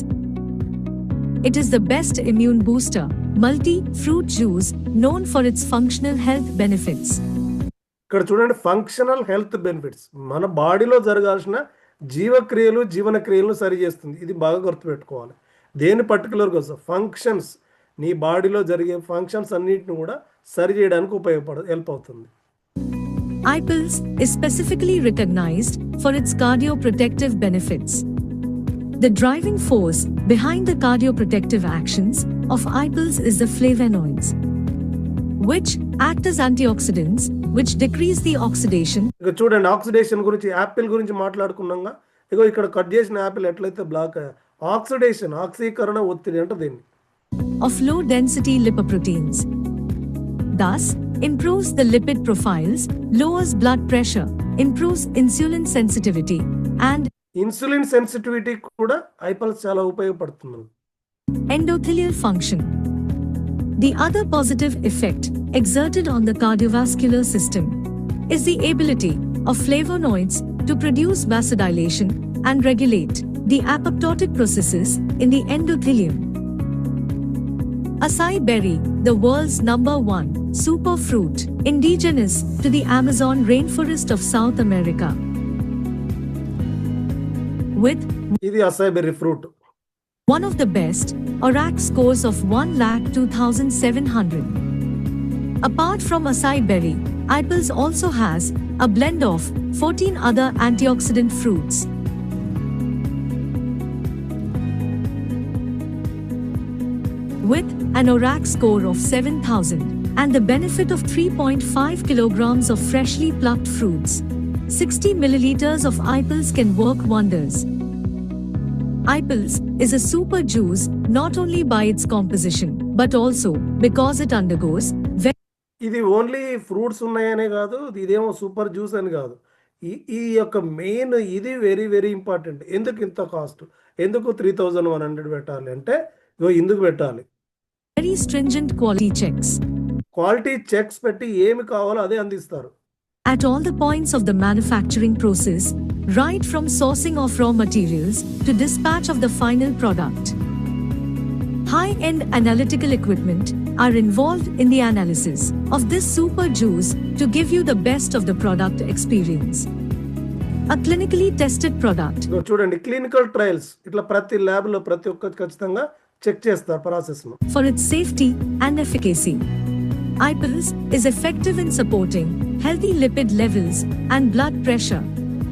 It is the best immune booster, multi-fruit juice known for its functional health benefits. ఇక్కడ చూడండి, functional health benefits, మన బాడీలో జరగాల్సిన జీవన క్రియలను సరి చేస్తుంది. ఇది బాగా గుర్తుపెట్టుకోవాలి. దేని పర్టికులర్ కోసం? ఫంక్షన్స్, నీ బాడీలో జరిగే ఫంక్షన్స్ అన్నిటిని కూడా సరి చేయడానికి హెల్ప్ అవుతుంది. iPulse is specifically recognized for its cardioprotective benefits. The driving force behind the cardioprotective actions of iPulse is the flavonoids, which act as antioxidants, which decrease the oxidation. ఇక చూడండి, ఆక్సిడేషన్ గురించి, Apple గురించి మాట్లాడుకున్నాగా, ఇగో ఇక్కడ cut చేసిన Apple ఎట్లయితే black oxidation, ఆక్సీకరణ ఒత్తిడి అంటే దీన్ని, of low density lipoproteins. Thus, improves the lipid profiles, lowers blood pressure, improves insulin sensitivity, and insulin sensitivity కూడా ఐపల్స్ చాలా ఉపయోగపడుతుంది. endothelial function. The other positive effect exerted on the cardiovascular system is the ability of flavonoids to produce vasodilation and regulate the apoptotic processes in the endothelium. Acai berry, the world's #1 superfruit, indigenous to the Amazon rainforest of South America. With ఇది acai berry fruit. one of the best ORAC scores of 1,02,700. Apart from acai berry, iPulse also has a blend of 14 other antioxidant fruits. With an ORAC score of 7,000 and the benefit of 3.5 kilograms of freshly plucked fruits, 60 milliliters of iPulse can work wonders. iPulse is a super juice not only by its composition but also because it undergoes ఇది only fruits ఉన్నాయనే కాదు, ఇదేమో super juice అని కాదు. ఈ యొక్క main ఇది very very important. ఎందుకు ఇంత కాస్ట్, ఎందుకు 3,100 పెట్టాలి అంటే, ఇందుకు పెట్టాలి. very stringent quality checks. Quality checks పెట్టి ఏమి కావాలో అదే అందిస్తారు. At all the points of the manufacturing process, right from sourcing of raw materials to dispatch of the final product. High-end analytical equipment are involved in the analysis of this super juice to give you the best of the product experience. A clinically tested product. చూడండి, clinical trials ఇట్లా ప్రతి lab లో ప్రతి ఒక్కటి ఖచ్చితంగా check చేస్తారు process లో. For its safety and efficacy. iPills is effective in supporting healthy lipid levels and blood pressure,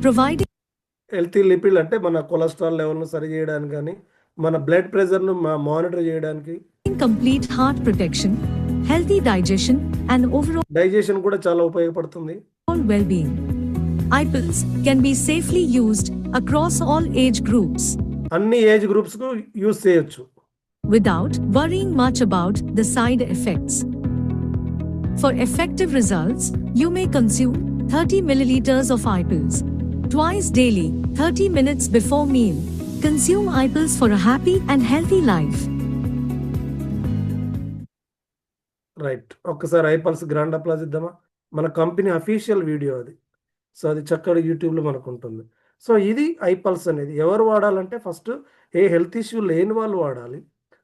providing healthy lipid అంటే మన కొలెస్ట్రాల్ లెవెల్ను సరి చేయడానికి కానీ మన బ్లడ్ ప్రెషర్ను మానిటర్ చేయడానికి, complete heart protection, healthy digestion, and overall digestion కూడా చాలా ఉపయోగపడుతుంది. well-being. iPills can be safely used across all age groups అన్ని ఏజ్ గ్రూప్స్ కు యూజ్ చేయొచ్చు. without worrying much about the side effects. For effective results, you may consume 30 milliliters of iPills twice daily, 30 minutes before meal. Consume iPills for a happy and healthy life. Right, ఒక్కసారి ఐపల్స్ grand applause ఇద్దామా? మన company official video అది. So అది చక్కగా యూట్యూబ్లో మనకు ఉంటుంది. So ఇది ఐపల్స్ అనేది ఎవరు వాడాలంటే ఫస్ట్ ఏ హెల్త్ ఇష్యూ లేని వాళ్ళు వాడాలి,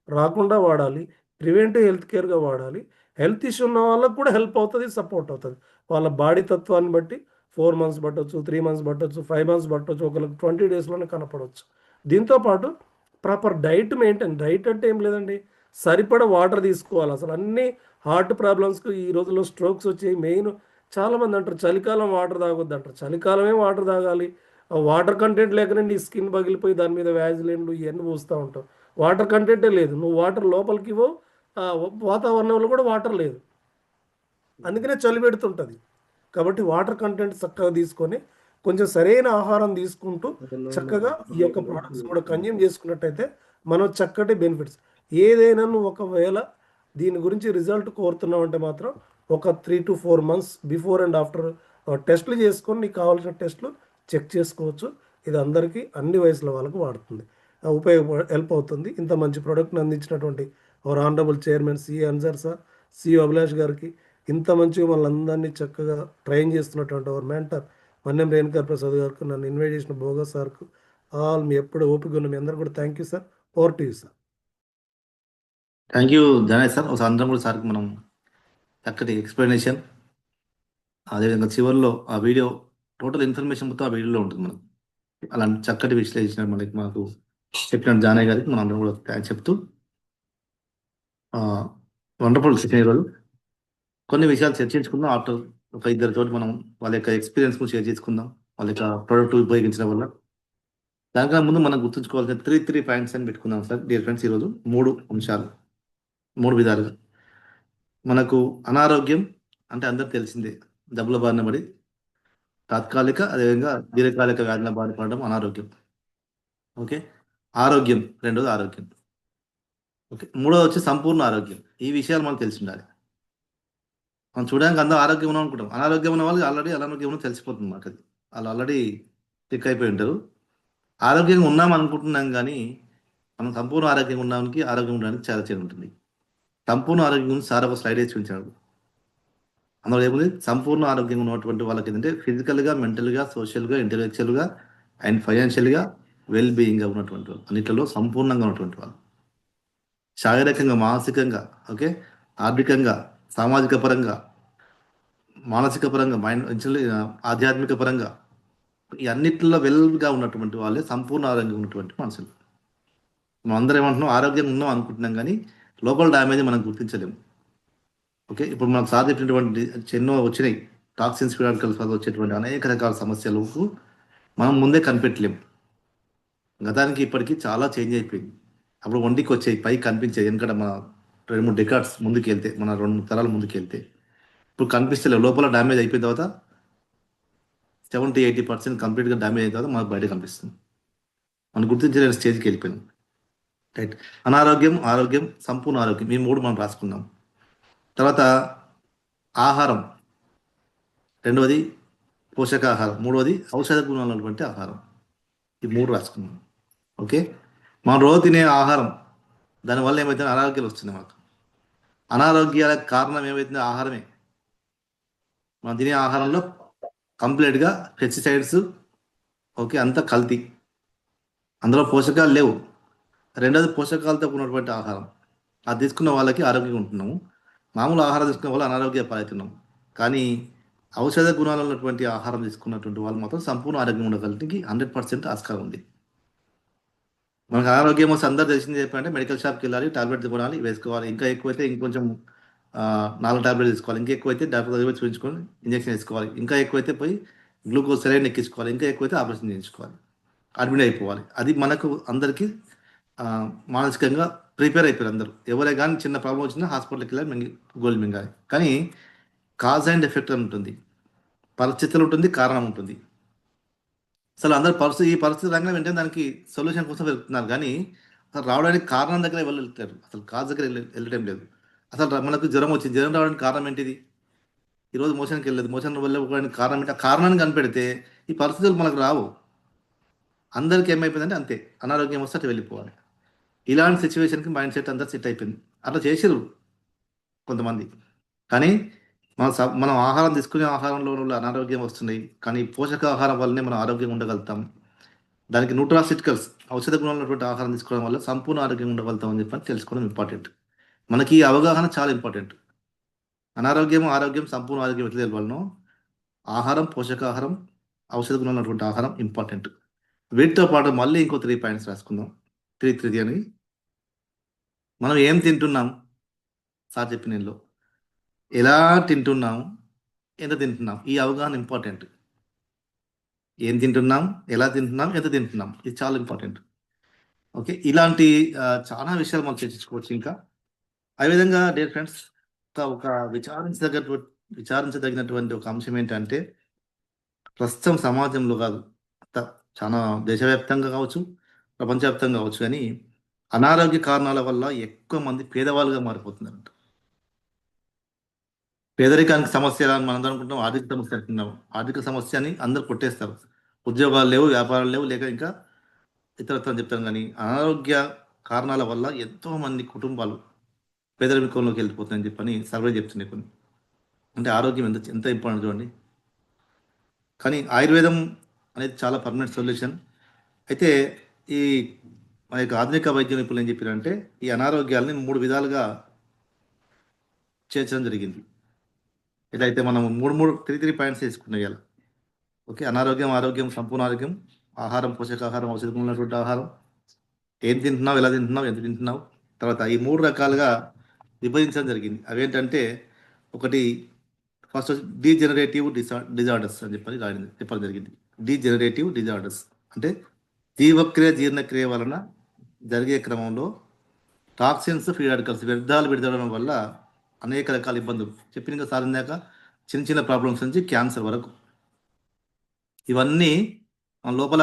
రాకుండా వాడాలి, ప్రివెంటివ్ హెల్త్ కేర్గా వాడాలి. హెల్త్ ఇష్యూ ఉన్న వాళ్ళకు కూడా హెల్ప్ అవుతుంది, సపోర్ట్ అవుతుంది. వాళ్ళ బాడీ తత్వాన్ని బట్టి 4 months పట్టవచ్చు, 3 months పట్టవచ్చు, 5 months పట్టవచ్చు, ఒకరికి 20 daysలోనే కనపడవచ్చు. దీంతోపాటు ప్రాపర్ డైట్ మెయింటైన్. డైట్ అంటే ఏం లేదండి, సరిపడ వాటర్ తీసుకోవాలి. అసలు అన్ని హార్ట్ ప్రాబ్లమ్స్కి ఈ రోజుల్లో స్ట్రోక్స్ వచ్చాయి. మెయిన్ చాలామంది అంటారు చలికాలం వాటర్ తాగొద్దు అంటారు. చలికాలమే వాటర్ తాగాలి. వాటర్ కంటెంట్ లేకనే నీ స్కిన్ పగిలిపోయి దాని మీద వ్యాజిలిన్లు ఇవన్నీ పూస్తూ ఉంటావు. వాటర్ కంటెంటే లేదు, నువ్వు వాటర్ లోపలికి ఇవ్వో, వాతావరణంలో కూడా వాటర్ లేదు, అందుకనే చలి పెడుతుంటుంది. కాబట్టి వాటర్ కంటెంట్ చక్కగా తీసుకొని కొంచెం సరైన ఆహారం తీసుకుంటూ చక్కగా ఈ యొక్క ప్రోడక్ట్స్ కూడా కన్జ్యూమ్ చేసుకున్నట్టయితే మనం చక్కటి బెనిఫిట్స్. ఏదైనా నువ్వు ఒకవేళ దీని గురించి రిజల్ట్ కోరుతున్నావు అంటే మాత్రం ఒక 3 to 4 months before and after టెస్టులు చేసుకొని నీకు కావాల్సిన టెస్టులు చెక్ చేసుకోవచ్చు. ఇది అందరికీ అన్ని వయసుల వాళ్ళకు వాడుతుంది, హెల్ప్ అవుతుంది. ఇంత మంచి ప్రోడక్ట్ని అందించినటువంటి our honourable chairman CA Ansar sir, CO Abhilash గారికి, ఇంత మంచిగా వాళ్ళందరినీ చక్కగా ట్రైన్ చేస్తున్నటువంటి అవర్ మెంటర్ మన్యం రేణుకా ప్రసాద్ గారికి, నన్ను ఇన్వైట్ చేసిన భోగా సార్కు, ఆల్ మీ ఎప్పుడు ఓపిక ఉన్న మీ అందరూ కూడా thank you sir. Over to you sir. Thank you Janay sir. ఒకసారి అందరం కూడా సార్కి మనం చక్కటి ఎక్స్ప్లెనేషన్, అదేవిధంగా చివరిలో ఆ వీడియో టోటల్ ఇన్ఫర్మేషన్ మొత్తం ఆ వీడియోలో ఉంటుంది. మనం అలాంటి చక్కటి విశ్లేషణ మాకు చెప్పిన జానయ్య గారికి మనం అందరం కూడా థ్యాంక్స్ చెప్తూ, వండర్ఫుల్ సెషన్. ఈరోజు కొన్ని విషయాలు చర్చించుకుందాం. ఆఫ్టర్ ఒక 2 తోటి మనం వాళ్ళ యొక్క ఎక్స్పీరియన్స్ కూడా షేర్ చేసుకుందాం, వాళ్ళ యొక్క ప్రోడక్ట్ ఉపయోగించడం వల్ల. దానికన్నా ముందు మనం గుర్తుంచుకోవాల్సిన 3 పాయింట్స్ అని పెట్టుకుందాం సార్. డియర్ ఫ్రెండ్స్, ఈరోజు 3 అంశాలు, 3 విధాలుగా. మనకు అనారోగ్యం అంటే అందరికి తెలిసిందే, జబ్బుల బారిన పడి తాత్కాలిక అదేవిధంగా దీర్ఘకాలిక వ్యాధుల బారిన పడడం అనారోగ్యం. ఓకే, ఆరోగ్యం రెండోది ఆరోగ్యం. ఓకే, మూడోది వచ్చి సంపూర్ణ ఆరోగ్యం. ఈ విషయాలు మనకు తెలిసి ఉండాలి. మనం చూడడానికి అందరూ ఆరోగ్యం ఉన్నాం అనుకుంటాం, అనారోగ్యం ఉన్న వాళ్ళకి ఆల్రెడీ అనారోగ్యం ఉన్నది తెలిసిపోతుంది మనకు. అది వాళ్ళు ఆల్రెడీ టిక్ అయిపోయి ఉంటారు. ఆరోగ్యంగా ఉన్నాం అనుకుంటున్నాం, కానీ మనం సంపూర్ణ ఆరోగ్యంగా ఉన్నానికి ఆరోగ్యం ఉండడానికి చాలా చేరు ఉంటుంది. సంపూర్ణ ఆరోగ్యం గురించి సార్ ఒక స్లైడ్ వేసి ఉంచాడు. అందులో ఏముంది, సంపూర్ణ ఆరోగ్యంగా ఉన్నటువంటి వాళ్ళకి ఏంటంటే ఫిజికల్గా, మెంటల్గా, సోషల్గా, ఇంటెలెక్చువల్గా అండ్ ఫైనాన్షియల్గా వెల్ బీయింగ్గా ఉన్నటువంటి వాళ్ళు, అన్నిటిలో సంపూర్ణంగా ఉన్నటువంటి వాళ్ళు, శారీరకంగా, మానసికంగా, ఓకే, ఆర్థికంగా, సామాజిక పరంగా, మానసిక పరంగా, ఆధ్యాత్మిక పరంగా, ఈ అన్నిటిలో వెల్గా ఉన్నటువంటి వాళ్ళే సంపూర్ణ ఆరోగ్యంగా ఉన్నటువంటి మనుషులు. మనం అందరం ఏమంటున్నాం, ఆరోగ్యంగా ఉన్నాం అనుకుంటున్నాం, కానీ లోపల డ్యామేజ్ మనం గుర్తించలేము. ఓకే, ఇప్పుడు మనకు సార్ చెప్పినటువంటి ఎన్నో వచ్చినాయి టాక్సిన్స్, ఫ్రీ రాడికల్స్ వల్ల వచ్చేటువంటి అనేక రకాల సమస్యలకు మనం ముందే కనిపెట్టలేము. గతానికి ఇప్పటికీ చాలా చేంజ్ అయిపోయింది. అప్పుడు ఒంటికి వచ్చేవి, పైకి కనిపించేది. ఎందుకంటే మన 2-3 డెకాడ్స్ ముందుకు వెళ్తే, మన 2-3 తరాల ముందుకు వెళ్తే ఇప్పుడు కనిపిస్తలేవు. లోపల డ్యామేజ్ అయిపోయిన తర్వాత 70-80% కంప్లీట్గా డ్యామేజ్ అయిన తర్వాత మనకు బయట కనిపిస్తుంది. మనం గుర్తించలేని స్టేజ్కి వెళ్ళిపోయింది. రైట్, అనారోగ్యం, ఆరోగ్యం, సంపూర్ణ ఆరోగ్యం, ఈ 3 మనం రాసుకున్నాం. తర్వాత ఆహారం, రెండవది పోషకాహారం, మూడవది ఔషధ గుణాలు ఉన్నటువంటి ఆహారం, ఈ 3 రాసుకున్నాం. ఓకే, మనం రోజు తినే ఆహారం, దానివల్ల ఏమైతే అనారోగ్యాలు వస్తున్నాయి మనకు. అనారోగ్యాలకు కారణం ఏమైతుంది? ఆహారమే. మనం తినే ఆహారంలో కంప్లీట్గా పెస్టిసైడ్స్, ఓకే, అంతా కల్తీ, అందులో పోషకాలు లేవు. రెండోది పోషకాలతో ఉన్నటువంటి ఆహారం, అది తీసుకున్న వాళ్ళకి ఆరోగ్యంగా ఉంటున్నాము. మామూలు ఆహారం తీసుకున్న వాళ్ళు అనారోగ్య పాలవుతున్నాం. కానీ ఔషధ గుణాలు ఉన్నటువంటి ఆహారం తీసుకున్నటువంటి వాళ్ళు మాత్రం సంపూర్ణ ఆరోగ్యం ఉండగలిగి 100% ఆస్కారం ఉంది. మనకు అనారోగ్యం వస్తే అందరూ తెలిసింది చెప్పంటే మెడికల్ షాప్కి వెళ్ళాలి, టాబ్లెట్ కొనాలి, వేసుకోవాలి. ఇంకా ఎక్కువైతే ఇంకొంచెం 4 టాబ్లెట్ తీసుకోవాలి. ఇంకా ఎక్కువైతే డాక్టర్ దగ్గర చూపించుకొని ఇంజక్షన్ వేసుకోవాలి. ఇంకా ఎక్కువైతే పోయి గ్లూకోజ్ సెలైన్ ఎక్కించుకోవాలి. ఇంకా ఎక్కువైతే ఆపరేషన్ చేయించుకోవాలి, అడ్మిట్ అయిపోవాలి. అది మనకు అందరికీ మానసికంగా ప్రిపేర్ అయిపోయారు అందరూ. ఎవరే కానీ చిన్న ప్రాబ్లం వచ్చినా హాస్పిటల్కి వెళ్ళాలి, గోల్డ్ మింగాలి. కానీ కాజ్ అండ్ ఎఫెక్ట్ అని ఉంటుంది, పరిస్థితులు ఉంటుంది, కారణం ఉంటుంది. అసలు అందరు ఈ పరిస్థితి రంగం వెంటనే దానికి సొల్యూషన్ కోసం వెళ్తున్నారు. కానీ అసలు రావడానికి కారణం దగ్గర వెళ్తారు, అసలు కాజ్ దగ్గర వెళ్ళటం లేదు. అసలు మనకు జ్వరం వచ్చింది, జ్వరం రావడానికి కారణం ఏంటిది? ఈరోజు మోషన్కి వెళ్ళలేదు, మోషన్ వెళ్ళడానికి కారణం ఏంటి? ఆ కారణాన్ని కనిపెడితే ఈ పరిస్థితులు మనకు రావు. అందరికీ ఏమైపోయిందంటే అంతే, అనారోగ్యం వస్తే అటు వెళ్ళిపోవాలి. ఇలాంటి సిచ్యువేషన్కి మైండ్ సెట్ అంతా సెట్ అయిపోయింది. అట్లా చేసిరు కొంతమంది. కానీ మనం ఆహారం తీసుకునే ఆహారంలో అనారోగ్యం వస్తున్నాయి. కానీ పోషకాహారం వల్లనే మనం ఆరోగ్యంగా ఉండగలుగుతాం. దానికి న్యూట్రాసిటికల్స్, ఔషధ గుణాలు ఉన్నటువంటి ఆహారం తీసుకోవడం వల్ల సంపూర్ణ ఆరోగ్యంగా ఉండగలుగుతాం అని చెప్పి తెలుసుకోవడం ఇంపార్టెంట్. మనకి ఈ అవగాహన చాలా ఇంపార్టెంట్. అనారోగ్యం, ఆరోగ్యం, సంపూర్ణ ఆరోగ్యం ఎట్లా తెలవాలనో ఆహారం, పోషకాహారం, ఔషధ గుణాలు ఉన్నటువంటి ఆహారం ఇంపార్టెంట్. వీటితో పాటు మళ్ళీ ఇంకో 3 పాయింట్స్ రాసుకుందాం. 3 అని మనం ఏం తింటున్నాం, సార్ చెప్పిన నేను ఎలా తింటున్నాం, ఎంత తింటున్నాం, ఈ అవగాహన ఇంపార్టెంట్. ఏం తింటున్నాం, ఎలా తింటున్నాం, ఎంత తింటున్నాం, ఇది చాలా ఇంపార్టెంట్. ఓకే, ఇలాంటి చాలా విషయాలు మనం చర్చించుకోవచ్చు. ఇంకా అదేవిధంగా డియర్ ఫ్రెండ్స్, ఒక విచారించదగినటువంటి ఒక అంశం ఏంటంటే ప్రస్తుతం సమాజంలో కాదు, చాలా దేశవ్యాప్తంగా కావచ్చు, ప్రపంచవ్యాప్తంగా కావచ్చు, కానీ అనారోగ్య కారణాల వల్ల ఎక్కువ మంది పేదవాళ్ళుగా మారిపోతున్నారంట. పేదరికానికి సమస్య అని మనం అనుకుంటాం, ఆర్థిక సమస్య అనుకుంటాం. ఆర్థిక సమస్య అని అందరు కొట్టేస్తారు. ఉద్యోగాలు లేవు, వ్యాపారాలు లేవు, లేక ఇంకా ఇతరత్వం చెప్తాను. కానీ అనారోగ్య కారణాల వల్ల ఎంతో మంది కుటుంబాలు పేదరికంలోకి వెళ్ళిపోతున్నాయని చెప్పని సర్వే చెప్తున్నాయి కొన్ని. అంటే ఆరోగ్యం ఎంత ఎంత ఇంపార్టెంట్ చూడండి. కానీ ఆయుర్వేదం అనేది చాలా పర్మనెంట్ సొల్యూషన్. అయితే ఈ మన యొక్క ఆధునిక వైద్య నిపుణులు ఏం చెప్పారంటే ఈ అనారోగ్యాలని 3 విధాలుగా చేర్చడం జరిగింది. ఇదైతే మనం 3 పాయింట్స్ తీసుకున్నాయి ఇలా. ఓకే, అనారోగ్యం, ఆరోగ్యం, సంపూర్ణ ఆరోగ్యం, ఆహారం, పోషకాహారం, ఔషధం ఉన్నటువంటి ఆహారం, ఏం తింటున్నావు, ఎలా తింటున్నావు, ఎంత తింటున్నావు. తర్వాత ఈ 3 రకాలుగా విభజించడం జరిగింది. అవేంటంటే ఒకటి ఫస్ట్ డీజనరేటివ్ డిజార్డర్స్ అని చెప్పడం జరిగింది. డీజనరేటివ్ డిజార్డర్స్ అంటే జీర్ణక్రియ వలన జరిగే క్రమంలో టాక్సిన్స్, ఫ్రీ రాడికల్స్, వ్యర్థాలు విడుదలడం వల్ల అనేక రకాల ఇబ్బందులు చెప్పిన సార్ ఇందాక, చిన్న చిన్న ప్రాబ్లమ్స్ నుంచి క్యాన్సర్ వరకు ఇవన్నీ మన లోపల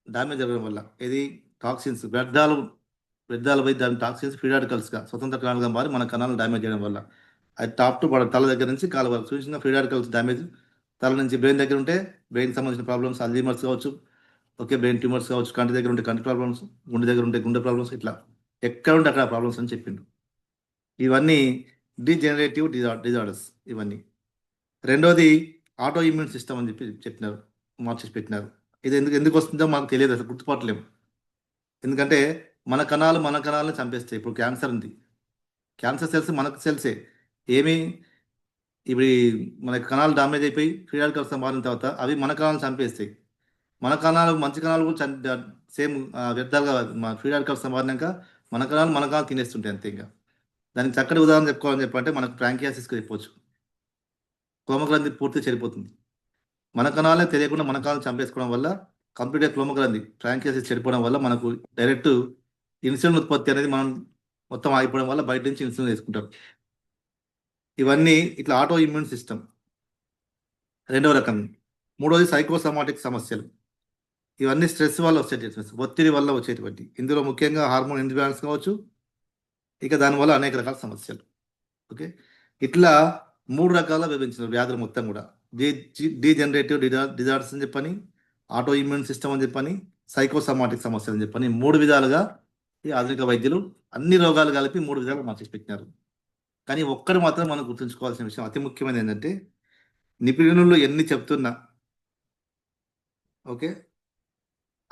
డ్యామేజ్ జరగడం వల్ల, ఇది టాక్సిన్స్, వ్యర్థాలు పోయి దాని టాక్సిన్స్ ఫ్రీ రాడికల్స్గా స్వతంత్ర కణాలుగా మారి మన కణాలను డ్యామేజ్ చేయడం వల్ల అది టాప్ టు తల దగ్గర నుంచి కాళ్ళ వరకు చూసిన ఫ్రీ రాడికల్స్ డ్యామేజ్. తల నుంచి బ్రెయిన్ దగ్గర ఉంటే బ్రెయిన్ సంబంధించిన ప్రాబ్లమ్స్, అల్జీమర్స్ కావచ్చు, ఓకే, బ్రెయిన్ ట్యూమర్స్ కావచ్చు, కంటి దగ్గర ఉంటే కంటి ప్రాబ్లమ్స్, గుండె దగ్గర ఉంటే గుండె ప్రాబ్లమ్స్, ఇట్లా ఎక్కడ ఉంటే అక్కడ ప్రాబ్లమ్స్ అని చెప్పిండు. ఇవన్నీ డీజనరేటివ్ డిజార్డర్స్ ఇవన్నీ. రెండోది ఆటో ఇమ్యూన్ సిస్టమ్ అని చెప్పినారు, మార్చేసి పెట్టినారు. ఇది ఎందుకు వస్తుందో మాకు తెలియదు, అసలు గుర్తుపట్టలేము. ఎందుకంటే మన కణాలను చంపేస్తాయి. ఇప్పుడు క్యాన్సర్ ఉంది, క్యాన్సర్ సెల్స్ మనకు సెల్సే. ఏమి ఇప్పుడు మన కణాలు డామేజ్ అయిపోయి ఫ్రీ రాడికల్స్ మారిన తర్వాత అవి మన కణాలను చంపేస్తాయి. మన కణాలు, మంచి కణాలు కూడా సేమ్ వ్యర్థాలుగా ఫ్రీ రాడికల్స్ మారినాక మన కణాలు తినేస్తుంటాయి అంతే. ఇంకా దానికి చక్కటి ఉదాహరణ చెప్పుకోవాలని చెప్పంటే మనకు ప్రాంకియాసిస్కి చెప్పవచ్చు. క్లోమగ్రంథి పూర్తి చెడిపోతుంది. మన కణాలే తెలియకుండా మన కణాలను చంపేసుకోవడం వల్ల కంప్లీట్గా క్లోమగ్రంథి ప్రాంకియాసిస్ చెడిపోవడం వల్ల మనకు డైరెక్ట్ ఇన్సులిన్ ఉత్పత్తి అనేది మనం మొత్తం ఆగిపోవడం వల్ల బయట నుంచి ఇన్సులిన్ వేసుకుంటారు. ఇవన్నీ ఇట్లా ఆటో ఇమ్యూన్ సిస్టమ్ రెండవ రకం. మూడోది సైకోసమాటిక్ సమస్యలు. ఇవన్నీ స్ట్రెస్ వల్ల వచ్చేటి, ఒత్తిడి వల్ల వచ్చేటువంటి. ఇందులో ముఖ్యంగా హార్మోన్ ఇంబ్యాలెన్స్ కావచ్చు, ఇక దానివల్ల అనేక రకాల సమస్యలు. ఓకే, ఇట్లా 3 రకాల విభజించిన వ్యాధులు మొత్తం కూడా డీజనరేటివ్ డిజార్డర్స్ అని చెప్పని, ఆటో ఇమ్యూన్ సిస్టమ్ అని చెప్పని, సైకోసమాటిక్ సమస్యలు అని చెప్పని 3 విధాలుగా ఈ ఆధునిక వైద్యులు అన్ని రోగాలు కలిపి 3 విధాలుగా మార్చేసి పెట్టినారు. కానీ ఒక్కటి మాత్రం మనం గుర్తుంచుకోవాల్సిన విషయం అతి ముఖ్యమైనది ఏంటంటే, నిపుణులు ఎన్ని చెప్తున్నా ఓకే,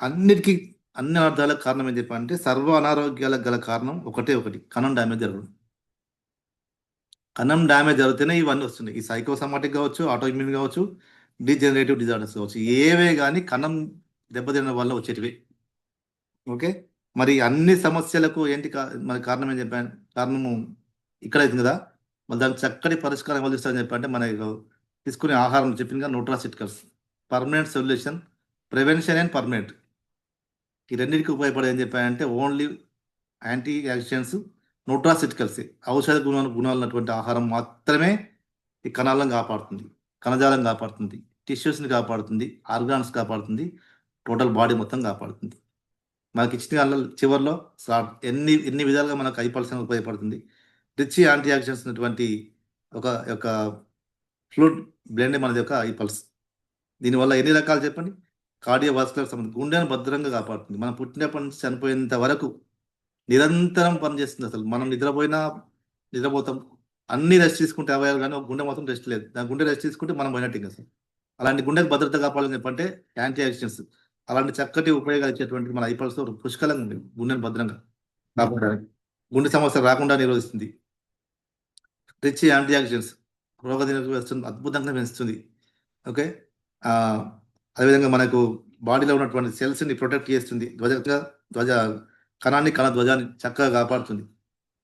అన్నిటికీ అన్ని అర్థాలకు కారణం ఏం చెప్పాలంటే, సర్వ అనారోగ్యాలకు గల కారణం ఒకటే ఒకటి, కణం డ్యామేజ్ జరగడం. కణం డ్యామేజ్ జరిగితేనే ఇవన్నీ వస్తున్నాయి. ఈ సైకోసమాటిక్ కావచ్చు, ఆటో ఇమ్యూన్ కావచ్చు, డిజనరేటివ్ డిజార్డర్స్ కావచ్చు, ఏవే కానీ కణం దెబ్బతినడం వల్ల వచ్చేటివి. ఓకే, మరి అన్ని సమస్యలకు ఏంటి మరి కారణం ఏం చెప్పాను, కారణము ఇక్కడ అవుతుంది కదా, మరి దానికి చక్కటి పరిష్కారం ఎవరు ఇస్తారని చెప్పంటే, మన తీసుకునే ఆహారం చెప్పిందిగా nutraceuticals, permanent solution, prevention and permanent. ఈ రెండింటికి ఉపయోగపడేది ఏం చెప్పానంటే, ఓన్లీ యాంటీ యాక్సిడెంట్స్, న్యూట్రాసిటికల్స్, ఔషధ గుణాలు ఉన్నటువంటి ఆహారం మాత్రమే ఈ కణాలను కాపాడుతుంది, కణజాలం కాపాడుతుంది, టిష్యూస్ని కాపాడుతుంది, ఆర్గాన్స్ కాపాడుతుంది, టోటల్ బాడీ మొత్తం కాపాడుతుంది. మనకి ఇచ్చిన చివరిలో ఎన్ని విధాలుగా మనకు ఐపల్స్ ఉపయోగపడుతుంది. రిచ్ యాంటీ ఆక్సిడెంట్స్ ఉన్నటువంటి ఒక ఫ్లూయిడ్ బ్లెండ్ మనది యొక్క ఐపల్స్. దీనివల్ల ఎన్ని రకాలు చెప్పండి, కార్డియోవాస్కులర్ సంబంధం, గుండెను భద్రంగా కాపాడుతుంది. మనం పుట్టినప్పటి నుంచి చనిపోయేంత వరకు నిరంతరం పనిచేస్తుంది. అసలు మనం నిద్రపోతాం, అన్ని రెస్ట్ తీసుకుంటే అవయాలు, కానీ ఒక గుండె మాత్రం రెస్ట్ లేదు. దాని గుండె రెస్ట్ తీసుకుంటే మనం పోయినట్టు. అసలు అలాంటి గుండెకు భద్రత కాపాడాలని చెప్పంటే యాంటీ ఆక్సిడెంట్స్, అలాంటి చక్కటి ఉపయోగాలు ఇచ్చేటువంటి మన ఐపల్స్ పుష్కలంగా ఉంది. గుండెను భద్రంగా కాపాడడానికి, గుండె సమస్య రాకుండా నిరోధిస్తుంది. రిచ్ యాంటీ ఆక్సిడెంట్స్, రోగనిరోధక వ్యవస్థను అద్భుతంగా పెంచుతుంది. ఓకే, అదేవిధంగా మనకు బాడీలో ఉన్నటువంటి సెల్స్ని ప్రొటెక్ట్ చేస్తుంది. ధ్వజ కణాన్ని, కణ ధ్వజాన్ని చక్కగా కాపాడుతుంది.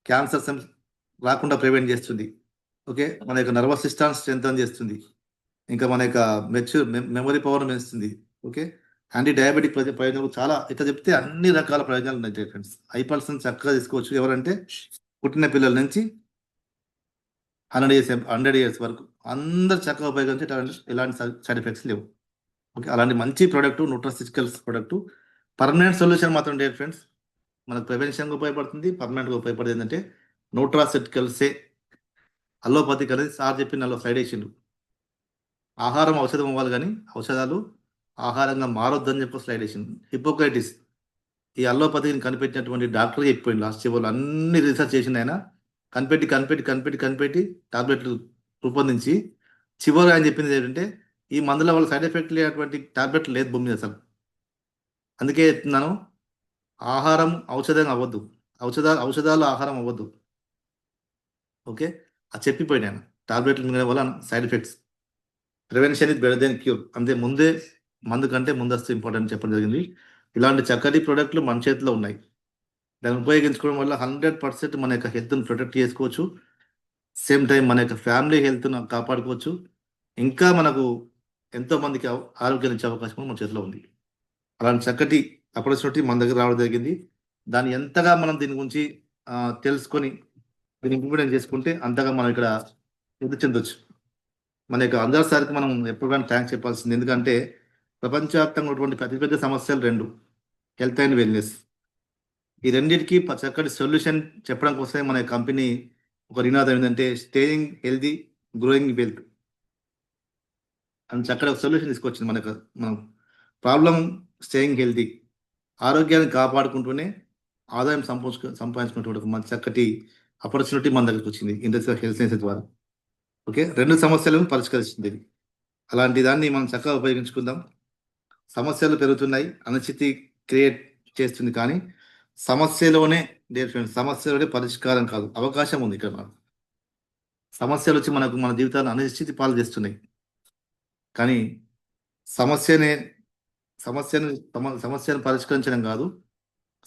క్యాన్సర్ సెల్స్ రాకుండా ప్రివెంట్ చేస్తుంది. ఓకే, మన యొక్క నర్వస్ సిస్టమ్ స్ట్రెంథన్ చేస్తుంది. ఇంకా మన యొక్క మెమరీ పవర్ పెంచుతుంది. ఓకే, యాంటీ డయాబెటిక్ ప్రయోజనాలు చాలా ఇట్లా చెప్తే అన్ని రకాల ప్రయోజనాలు ఉన్నాయి ఫ్రెండ్స్. ఐపల్స్ని చక్కగా తీసుకోవచ్చు. ఎవరంటే పుట్టిన పిల్లల నుంచి 100 years వరకు అందరు చక్కగా ఉపయోగించి ఎలాంటి సైడ్ ఎఫెక్ట్స్ లేవు. ఓకే, అలాంటి మంచి product nutraceuticals product. Permanent solution మాత్రం లేదు ఫ్రెండ్స్. మనకు ప్రివెన్షన్గా ఉపయోగపడుతుంది, పర్మనెంట్గా ఉపయోగపడేది ఏంటంటే న్యూట్రాసిటికల్సే. అల్లోపతిక్ అనేది సార్ చెప్పిన అల్లో సైడ్ వేసిండు. ఆహారం ఔషధం అవ్వాలి, కానీ ఔషధాలు ఆహారంగా మారొద్దని చెప్పి స్లైడ్ వేసిండు. హిపోక్రైటిస్ ఈ అల్లోపతిని కనిపెట్టినటువంటి డాక్టర్ చెప్పిపోయింది. లాస్ట్ చివరిలో అన్ని రీసెర్చ్ చేసింది ఆయన. కనిపెట్టి టాబ్లెట్లు రూపొందించి చివరి ఆయన చెప్పింది ఏంటంటే, ఈ మందుల వల్ల సైడ్ ఎఫెక్ట్ లేనటువంటి టాబ్లెట్లు లేదు భూమి మీద అసలు. అందుకే చెప్తున్నాను, ఆహారం ఔషధం అవ్వద్దు, ఔషధాలు ఆహారం అవ్వద్దు. ఓకే, అది చెప్పిపోయింది ఆయన. టాబ్లెట్లు మింగడం వల్ల side effects, prevention is better than cure. అంతే, ముందే మందు కంటే ముందస్తు ఇంపార్టెంట్ చెప్పడం జరిగింది. ఇలాంటి చక్కటి ప్రోడక్ట్లు మన చేతిలో ఉన్నాయి. దాన్ని ఉపయోగించుకోవడం వల్ల 100% మన యొక్క హెల్త్ను ప్రొటెక్ట్ చేసుకోవచ్చు. సేమ్ టైం మన యొక్క ఫ్యామిలీ హెల్త్ను కాపాడుకోవచ్చు. ఇంకా మనకు ఎంతో మందికి ఆరోగ్యాన్ని ఇచ్చే అవకాశం మన చేతిలో ఉంది. అలాంటి చక్కటి ఆపర్చునిటీ మన దగ్గర రావడం జరిగింది. దాన్ని ఎంతగా మనం దీని గురించి తెలుసుకొని దీన్ని ఇంప్లిమెంట్ చేసుకుంటే అంతగా మనం ఇక్కడ వృద్ధి చెందొచ్చు. మన యొక్క అందరి సారికి మనం ఎప్పుడు కానీ థ్యాంక్స్ చెప్పాల్సింది. ఎందుకంటే ప్రపంచవ్యాప్తంగా ఉన్నటువంటి పెద్ద సమస్యలు 2, హెల్త్ అండ్ వెల్నెస్. ఈ రెండింటికి చక్కటి సొల్యూషన్ చెప్పడం కోసమే మన కంపెనీ ఒక నినాదం ఏంటంటే, స్టేయింగ్ హెల్దీ, గ్రోయింగ్ వెల్త్ అని చక్కటి ఒక సొల్యూషన్ తీసుకొచ్చింది. మనం ప్రాబ్లం స్టేయింగ్ హెల్దీ, ఆరోగ్యాన్ని కాపాడుకుంటూనే ఆదాయం సంపాదించుకున్నటువంటి మన చక్కటి ఆపర్చునిటీ మన దగ్గరికి వచ్చింది ఇండస్ట్రియల్ హెల్త్ సైన్సెస్ ద్వారా. ఓకే, 2 సమస్యలను పరిష్కరిస్తుంది. అలాంటి దాన్ని మనం చక్కగా ఉపయోగించుకుందాం. సమస్యలు పెరుగుతున్నాయి, అనిశ్చితి క్రియేట్ చేస్తుంది, కానీ సమస్యలోనే పరిష్కారం కాదు, అవకాశం ఉంది ఇక్కడ. మనకు సమస్యలు వచ్చి మన జీవితాన్ని అనిశ్చితి పాలు చేస్తున్నాయి, కానీ సమస్యను పరిష్కరించడం కాదు,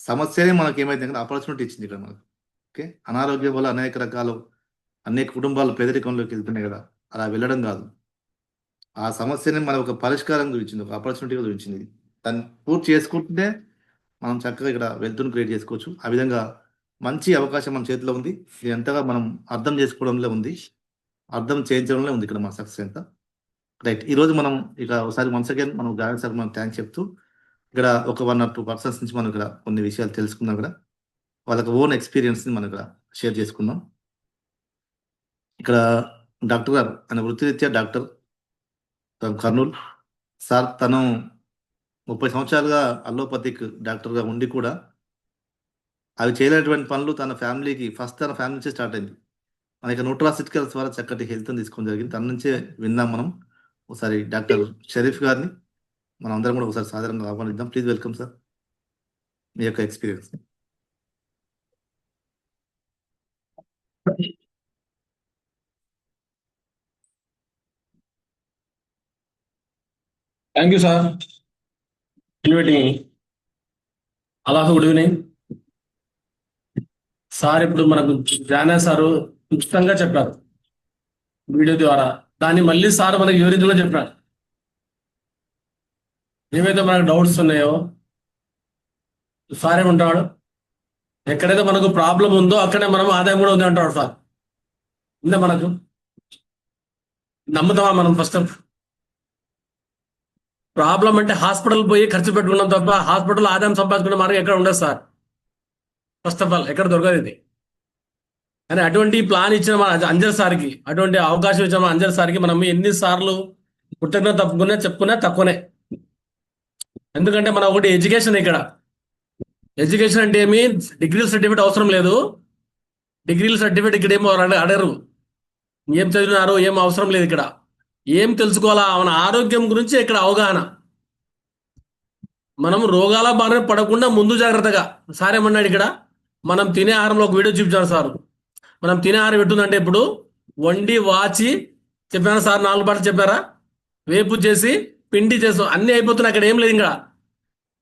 సమస్యనే మనకి ఏమైతే ఆపర్చునిటీ ఇచ్చింది ఇక్కడ మనకు. ఓకే, అనారోగ్యం వల్ల అనేక కుటుంబాలు పేదరికంలోకి వెళ్తున్నాయి కదా, అలా వెళ్ళడం కాదు. ఆ సమస్యని మన ఒక పరిష్కారం గురించింది, ఒక ఆపర్చునిటీ గురించింది. దాన్ని పూర్తి చేసుకుంటే మనం చక్కగా ఇక్కడ వెల్త్ను క్రియేట్ చేసుకోవచ్చు. ఆ విధంగా మంచి అవకాశం మన చేతిలో ఉంది. ఇది ఎంతగా మనం అర్థం చేసుకోవడంలో ఉంది, అర్థం చేయించడంలో ఉంది ఇక్కడ మన సక్సెస్ ఎంత. రైట్, ఈరోజు మనం ఇక ఒకసారి వన్స్ అగైన్ మనం గాయన్ సార్ మనం థ్యాంక్స్ చెప్తూ ఇక్కడ ఒక 1 or 2 persons నుంచి మనం ఇక్కడ కొన్ని విషయాలు తెలుసుకుందాం. ఇక్కడ వాళ్ళకి ఓన్ ఎక్స్పీరియన్స్ని మనం ఇక్కడ షేర్ చేసుకుందాం. ఇక్కడ డాక్టర్ గారు ఆయన వృత్తిరీత్యా డాక్టర్ కర్నూలు సార్. తను 30 సంవత్సరాలుగా అల్లోపతిక్ డాక్టర్గా ఉండి కూడా అవి చేయలేనటువంటి పనులు తన ఫ్యామిలీకి ఫస్ట్ తన ఫ్యామిలీ నుంచే స్టార్ట్ అయింది. మనకి న్యూట్రాసిటికల్స్ ద్వారా చక్కటి హెల్త్ తీసుకోవడం జరిగింది. తన నుంచే విందాం మనం. ఒకసారి డాక్టర్ షరీఫ్ గారిని మనం అందరం కూడా ఒకసారి సాధారణంగా ఆహ్వానిద్దాం. ప్లీజ్ వెల్కమ్ సార్, మీ యొక్క experience. Thank you, sir. Inviting me. Hello, good evening. Sir ఇప్పుడు మనకు జానా సారు ఉచితంగా చెప్పారు వీడియో ద్వారా. దాన్ని మళ్ళీ సార్ మనకి వివరించలో చెప్పారు. ఏవైతే మనకు డౌట్స్ ఉన్నాయో సార్ ఏమంటాడు, ఎక్కడైతే మనకు ప్రాబ్లం ఉందో అక్కడే మనం ఆదాయం కూడా ఉంది అంటాడు సార్. ఉందా మనకు? నమ్ముతామా మనం? ఫస్ట్ ప్రాబ్లం అంటే హాస్పిటల్ పోయి ఖర్చు పెట్టుకున్నాం తప్ప హాస్పిటల్ ఆదాయం సంపాదించుకునే మార్గం ఎక్కడ ఉండదు సార్. ఫస్ట్ ఆఫ్ ఆల్ ఎక్కడ దొరకదు ఇది. కానీ అటువంటి ప్లాన్ ఇచ్చిన మన అంజర్ సార్కి, అటువంటి అవకాశం ఇచ్చిన మన అంజర్ సార్కి మనం ఎన్నిసార్లు కృతజ్ఞత చెప్పుకున్నా తక్కువనే. ఎందుకంటే మన ఒకటి ఎడ్యుకేషన్, ఇక్కడ ఎడ్యుకేషన్ అంటే ఏమి డిగ్రీ సర్టిఫికేట్ అవసరం లేదు. డిగ్రీల సర్టిఫికేట్ ఇక్కడ ఏమో అడగరు, ఏం చదివినారు ఏం అవసరం లేదు. ఇక్కడ ఏం తెలుసుకోవాలా, మన ఆరోగ్యం గురించి ఇక్కడ అవగాహన. మనం రోగాల బారిన పడకుండా ముందు జాగ్రత్తగా. సార్ ఏమన్నాడు ఇక్కడ, మనం తినే ఆహారంలో ఒక వీడియో చూపించాను సార్. మనం తినే ఆహారం ఎట్టుందంటే ఇప్పుడు వండి వాచి చెప్పారా సార్, 4 పాటలు చెప్పారా, వేపు చేసి పిండి చేస్తాం అన్నీ అయిపోతున్నాయి. అక్కడ ఏం లేదు. ఇంకా